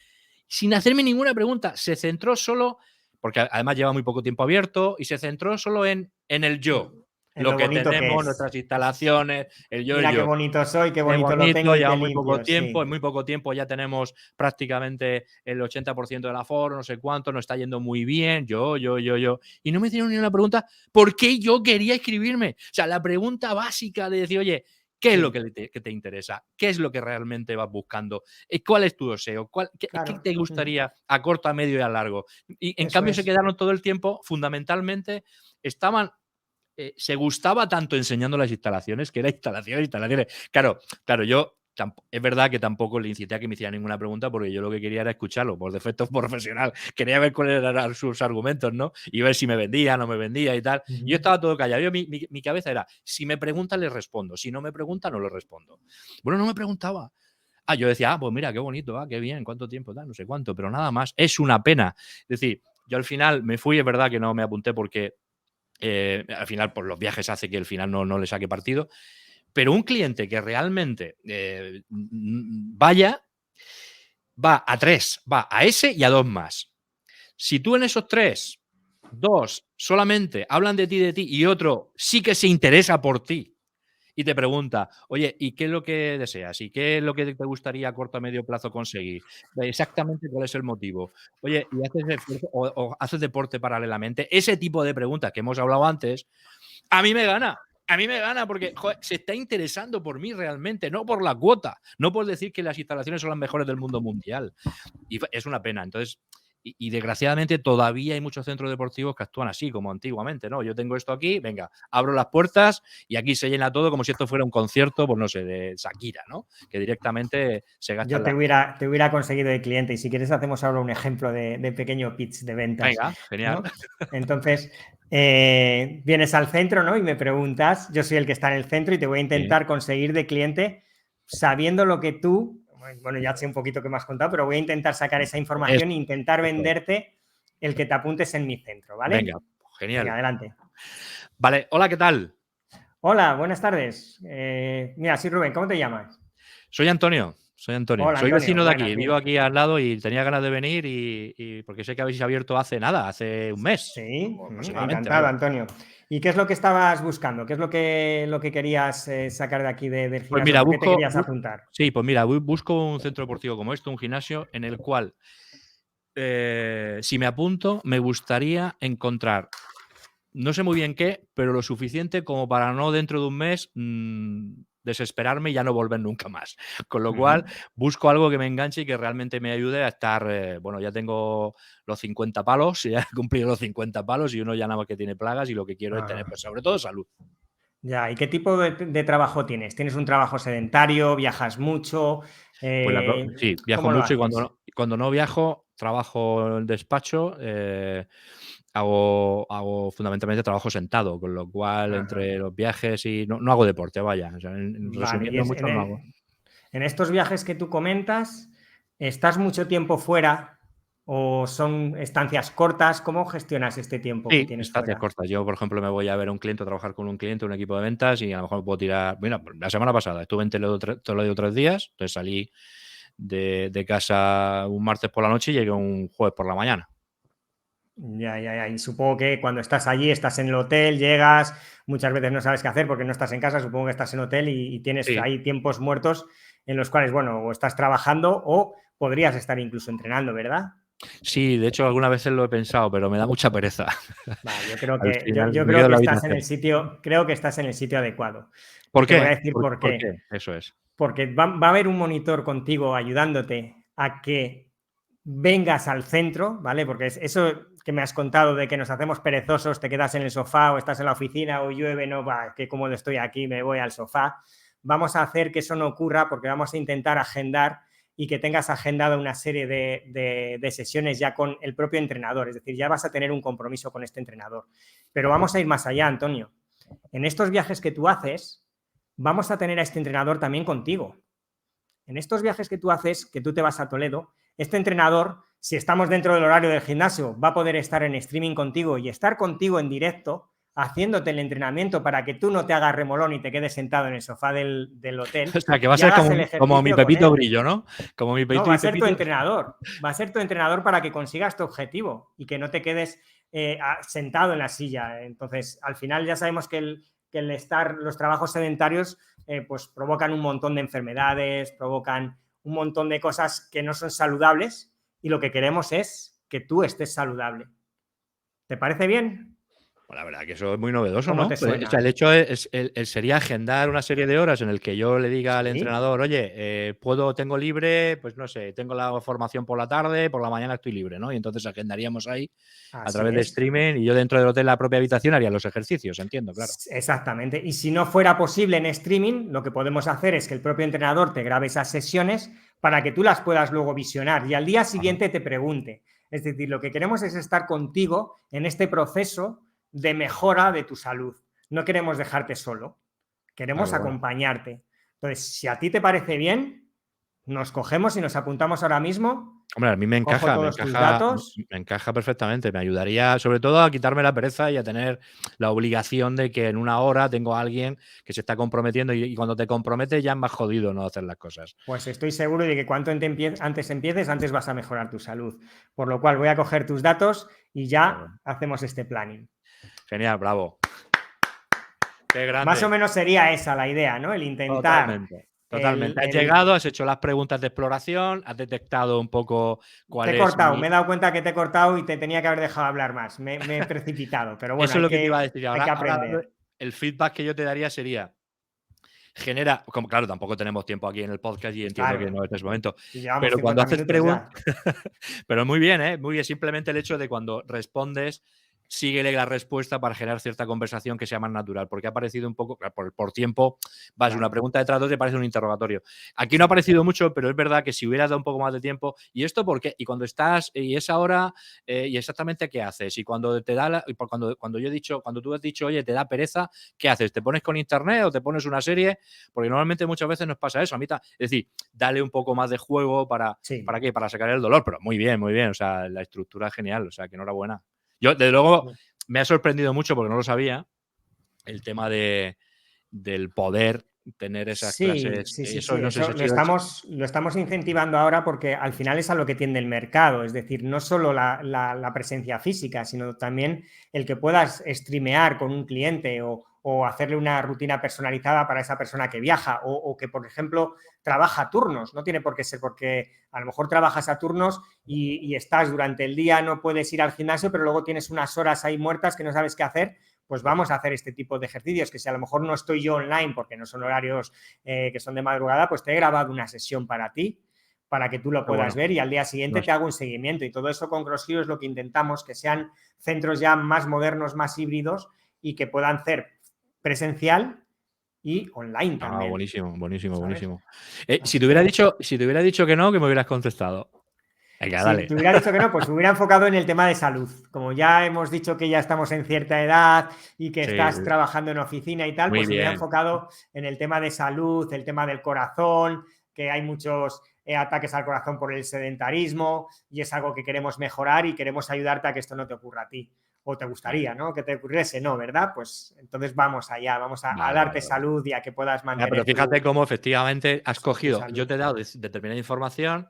sin hacerme ninguna pregunta. Se centró solo, porque además lleva muy poco tiempo abierto, y se centró solo en el yo. Lo que tenemos, nuestras instalaciones, el yo. Mira qué bonito soy, qué bonito lo tengo y qué limpio. En muy poco tiempo ya tenemos prácticamente el 80% del aforo, no sé cuánto, nos está yendo muy bien, yo. Y no me hicieron ni una pregunta, ¿por qué yo quería inscribirme? O sea, la pregunta básica de decir, oye, ¿qué es lo que te interesa? ¿Qué es lo que realmente vas buscando? ¿Cuál es tu deseo? ¿Qué te gustaría a corto, a medio y a largo? Y en cambio se quedaron todo el tiempo, fundamentalmente, estaban se gustaba tanto enseñando las instalaciones, que era instalaciones. Claro, yo es verdad que tampoco le incité a que me hiciera ninguna pregunta porque yo lo que quería era escucharlo, por defecto profesional. Quería ver cuáles eran sus argumentos, ¿no? Y ver si me vendía, no me vendía y tal. Y yo estaba todo callado. Mi cabeza era, si me preguntan, le respondo. Si no me preguntan, no le respondo. Bueno, no me preguntaba. Yo decía, pues mira, qué bonito, qué bien, cuánto tiempo, no sé cuánto, pero nada más. Es una pena. Es decir, yo al final me fui, es verdad que no me apunté porque al final, por los viajes hace que al final no le saque partido. Pero un cliente que realmente va a 3, va a ese y a 2 más. Si tú en esos 3, 2 solamente hablan de ti y otro sí que se interesa por ti y te pregunta, oye, ¿y qué es lo que deseas? ¿Y qué es lo que te gustaría a corto o medio plazo conseguir? Exactamente cuál es el motivo. Oye, ¿y haces esfuerzo o haces deporte paralelamente? Ese tipo de preguntas que hemos hablado antes, a mí me gana. A mí me gana porque joder, se está interesando por mí realmente, no por la cuota, no por decir que las instalaciones son las mejores del mundo mundial. Y es una pena. Entonces, y desgraciadamente todavía hay muchos centros deportivos que actúan así, como antiguamente, ¿no? Yo tengo esto aquí, venga, abro las puertas y aquí se llena todo como si esto fuera un concierto, pues no sé, de Shakira, ¿no? Que directamente se gasta Yo te hubiera conseguido el cliente y si quieres hacemos ahora un ejemplo de pequeño pitch de ventas. Venga, genial. ¿No? Entonces, vienes al centro, ¿no? Y me preguntas, yo soy el que está en el centro y te voy a intentar conseguir de cliente sabiendo lo que tú, bueno, ya sé un poquito que me has contado, pero voy a intentar sacar esa información e intentar venderte el que te apuntes en mi centro, ¿vale? Venga, genial. Venga, adelante. Vale, hola, ¿qué tal? Hola, buenas tardes. Mira, sí, Rubén, ¿cómo te llamas? Soy Antonio. Hola, soy Antonio. vecino de Buenas, aquí, mira. vivo aquí al lado y tenía ganas de venir y porque sé que habéis abierto hace un mes. Sí, aproximadamente. encantado, Antonio. ¿Y qué es lo que estabas buscando? ¿Qué es lo que querías sacar de aquí del Pues gimnasio? mira, ¿Por qué te querías apuntar? Sí, pues mira, busco un centro deportivo como esto, un gimnasio en el cual, si me apunto, me gustaría encontrar, no sé muy bien qué, pero lo suficiente como para no dentro de un mes desesperarme y ya no volver nunca más. Con lo cual, busco algo que me enganche y que realmente me ayude a estar, bueno, ya tengo los 50 palos, ya he cumplido los 50 palos y uno ya nada más que tiene plagas y lo que quiero es tener, pues sobre todo salud. Ya, ¿y qué tipo de trabajo tienes? ¿Tienes un trabajo sedentario? ¿Viajas mucho? Pues sí, viajo ¿Cómo lo mucho y haces? cuando no viajo, trabajo en despacho, hago fundamentalmente trabajo sentado, con lo cual entre los viajes y no hago deporte, vaya. O sea, Vale, y resumiendo mucho, no hago. en estos viajes que tú comentas, ¿estás mucho tiempo fuera o son estancias cortas? ¿Cómo gestionas este tiempo que Sí, tienes estancias fuera? cortas. Yo, por ejemplo, me voy a ver a un cliente, a trabajar con un cliente, un equipo de ventas y a lo mejor me puedo tirar. Mira, la semana pasada estuve en Toledo 3 días, entonces salí de casa un martes por la noche y llegué un jueves por la mañana. Ya. Y supongo que cuando estás allí, estás en el hotel, llegas, muchas veces no sabes qué hacer porque no estás en casa, supongo que estás en hotel y tienes Sí. ahí tiempos muertos en los cuales, bueno, o estás trabajando o podrías estar incluso entrenando, ¿verdad? Sí, de hecho, algunas veces lo he pensado, pero me da mucha pereza. Vale, yo creo Al que, final yo me creo quedo en que la estás en habitación. el sitio, creo que estás en el sitio adecuado. Y ¿Por te voy a qué? decir por ¿Por qué. qué? Eso es. Porque va a haber un monitor contigo ayudándote a que vengas al centro, ¿vale? Porque es eso que me has contado de que nos hacemos perezosos, te quedas en el sofá o estás en la oficina o llueve, no va, que cómodo estoy aquí, me voy al sofá. Vamos a hacer que eso no ocurra porque vamos a intentar agendar y que tengas agendada una serie de sesiones ya con el propio entrenador, es decir, ya vas a tener un compromiso con este entrenador. Pero vamos a ir más allá, Antonio. En estos viajes que tú haces, vamos a tener a este entrenador también contigo. En estos viajes que tú haces, que tú te vas a Toledo, este entrenador, si estamos dentro del horario del gimnasio, va a poder estar en streaming contigo y estar contigo en directo, haciéndote el entrenamiento para que tú no te hagas remolón y te quedes sentado en el sofá del hotel O sea, que va a y ser hagas el como mi ejercicio con Pepito él. Grillo, ¿no? Como mi No, va a ser tu Pepito. entrenador. Va a ser tu entrenador para que consigas tu objetivo y que no te quedes sentado en la silla. Entonces, al final ya sabemos que los trabajos sedentarios pues provocan un montón de enfermedades, provocan un montón de cosas que no son saludables y lo que queremos es que tú estés saludable. ¿Te parece bien? La verdad que eso es muy novedoso, ¿Cómo ¿no? te Pues, o sea, suena? el hecho sería agendar una serie de horas en el que yo le diga al Sí, entrenador, oye, tengo libre, pues no sé, tengo la formación por la tarde, por la mañana estoy libre, ¿no? Y entonces agendaríamos ahí a así través de es. streaming y yo dentro del hotel, en la propia habitación, haría los ejercicios, entiendo, claro. Exactamente. Y si no fuera posible en streaming, lo que podemos hacer es que el propio entrenador te grabe esas sesiones para que tú las puedas luego visionar y al día Ajá. siguiente te pregunte. Es decir, lo que queremos es estar contigo en este proceso de mejora de tu salud. No queremos dejarte solo, queremos Claro, claro. acompañarte. Entonces, si a ti te parece bien, nos cogemos y nos apuntamos ahora mismo, Hombre, a mí cojo todos tus me datos. me encaja perfectamente. Me ayudaría, sobre todo, a quitarme la pereza y a tener la obligación de que en una hora tengo a alguien que se está comprometiendo y cuando te comprometes ya es más jodido no hacer las cosas. Pues estoy seguro de que cuanto antes empieces, antes vas a mejorar tu salud. Por lo cual voy a coger tus datos y Claro. ya hacemos este planning. Genial, bravo. Qué Más o grande. menos sería esa la idea, ¿no? El intentar Totalmente, el, totalmente. Has el... llegado, has hecho las preguntas de exploración, has detectado un poco Te cuál he es cortado, me mi. he dado cuenta que te he cortado y te tenía que haber dejado hablar más. Me he precipitado, pero bueno, Eso es lo que te iba a decir. hay Ahora, que ahora aprender. el feedback que yo te daría sería. Genera, como claro, tampoco tenemos tiempo aquí en el podcast y entiendo que no Claro, es ese momento, y llevamos pero cuando 50 haces minutos preguntas, ya. pero muy bien, ¿eh? Muy bien. Simplemente el hecho de cuando respondes, síguele la respuesta para generar cierta conversación que sea más natural, porque ha parecido un poco, claro, por tiempo, vas, una Claro, pregunta de trato te parece un interrogatorio. Aquí no ha sí, aparecido mucho, pero es verdad que si hubieras dado un poco más de tiempo, ¿y esto por qué? Y cuando estás, y esa hora, y exactamente qué haces, y cuando te da, cuando yo he dicho, cuando tú has dicho, oye, te da pereza, ¿qué haces? ¿Te pones con internet o te pones una serie? Porque normalmente muchas veces nos pasa eso. Es decir, dale un poco más de juego sí. ¿para qué? Para sacar el dolor, pero muy bien, muy bien. O sea, la estructura es genial, o sea, que enhorabuena. Yo, desde luego, me ha sorprendido mucho porque no lo sabía, el tema del poder tener esas Sí, clases. sí, sí, Eso sí, no sé si eso ha sido hecho. lo estamos incentivando ahora porque al final es a lo que tiende el mercado, es decir, no solo la presencia física, sino también el que puedas streamear con un cliente o hacerle una rutina personalizada para esa persona que viaja o que, por ejemplo, trabaja a turnos, no tiene por qué ser porque a lo mejor trabajas a turnos y estás durante el día, no puedes ir al gimnasio, pero luego tienes unas horas ahí muertas que no sabes qué hacer, pues vamos a hacer este tipo de ejercicios, que si a lo mejor no estoy yo online porque no son horarios que son de madrugada, pues te he grabado una sesión para ti, para que tú lo Qué puedas bueno. ver y al día No siguiente es- te hago un seguimiento. Y todo eso con CrossFit es lo que intentamos, que sean centros ya más modernos, más híbridos y que puedan ser presencial y online también, buenísimo, buenísimo, ¿sabes? buenísimo. Así que Si te hubiera dicho que no, que me hubieras contestado. Venga, si dale. te hubiera dicho que no, pues me hubiera enfocado en el tema de salud. Como ya hemos dicho que ya estamos en cierta edad y que Sí, estás trabajando en oficina y tal, muy pues me hubiera bien. enfocado en el tema de salud, el tema del corazón, que hay muchos ataques al corazón por el sedentarismo y es algo que queremos mejorar y queremos ayudarte a que esto no te ocurra a ti. O te Vale, gustaría, ¿no? Que te ocurriese, ¿no? ¿Verdad? Pues entonces vamos allá, vamos a vale, darte vale. Vale. salud y a que puedas Pero mantener fíjate cómo efectivamente has tu cogido, yo salud. te he dado determinada información,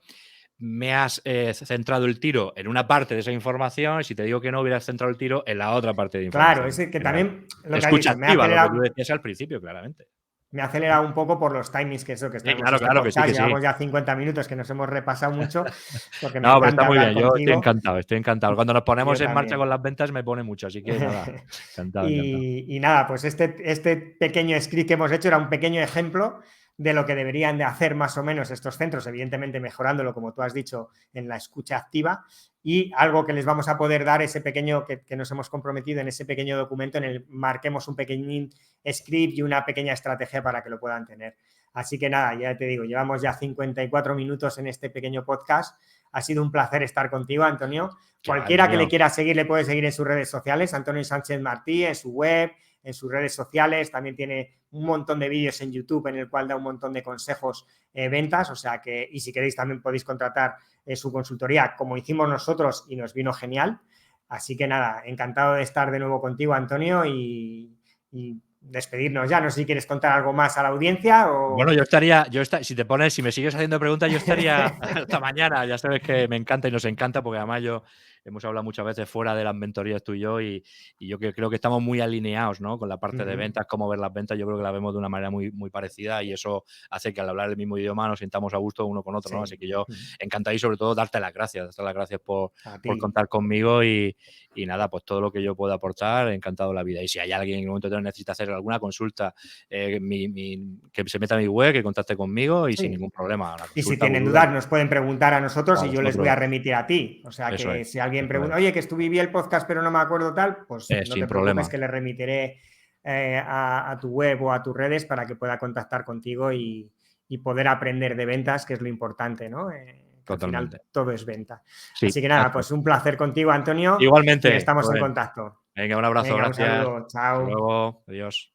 me has centrado el tiro en una parte de esa información y si te digo que no, hubieras centrado el tiro en la otra parte de Claro, información. es que Era también lo que has escucha dicho, activa, lo que tú decías al principio, claramente. me ha acelerado un poco por los timings que eso que Sí, estamos claro, este claro que sí, podcast, que sí. llevamos ya 50 minutos que nos hemos repasado mucho porque me No, pero está encanta muy hablar bien, yo estoy contigo encantado, estoy encantado. Cuando nos y ponemos yo en marcha con también. las ventas me pone mucho, así que nada, encantado, encantado. Y nada, pues este pequeño script que hemos hecho era un pequeño ejemplo de lo que deberían de hacer más o menos estos centros, evidentemente mejorándolo, como tú has dicho, en la escucha activa y algo que les vamos a poder dar, ese pequeño que nos hemos comprometido en ese pequeño documento, en el marquemos un pequeñín script y una pequeña estrategia para que lo puedan tener. Así que nada, ya te digo, llevamos ya 54 minutos en este pequeño podcast. Ha sido un placer estar contigo, Antonio. Que va, el Cualquiera que le mío. quiera seguir le puede seguir en sus redes sociales, Antonio Sánchez Martí, en su web, en sus redes sociales. También tiene un montón de vídeos en YouTube en el cual da un montón de consejos ventas. O sea que, y si queréis, también podéis contratar su consultoría como hicimos nosotros y nos vino genial. Así que nada, encantado de estar de nuevo contigo, Antonio, y despedirnos ya. No sé si quieres contar algo más a la audiencia o... Bueno, si me sigues haciendo preguntas, yo estaría hasta mañana. Ya sabes que me encanta y nos encanta, porque además hemos hablado muchas veces fuera de las mentorías tú y yo, y yo creo que estamos muy alineados, ¿no? Con la parte de ventas, cómo ver las ventas. Yo creo que la vemos de una manera muy, muy parecida, y eso hace que al hablar el mismo idioma nos sintamos a gusto uno con otro, ¿no? Así que yo encantado, y sobre todo darte las gracias por contar conmigo, y nada, pues todo lo que yo pueda aportar, encantado de la vida. Y si hay alguien en el momento que necesita hacer alguna consulta, que se meta a mi web, que contacte conmigo, y sin ningún problema. Y si tienen dudas, nos pueden preguntar a nosotros, y yo les voy a remitir a ti. O sea, que si alguien pregunta, oye, que vi el podcast pero no me acuerdo tal, pues no te preocupes, que le remitiré a tu web o a tus redes para que pueda contactar contigo y poder aprender de ventas, que es lo importante, ¿no? Que al final todo es venta. Sí, así que nada, pues un placer contigo, Antonio. Igualmente. Y estamos en contacto. Venga, un abrazo, gracias. Un saludo, chao. Hasta luego, adiós.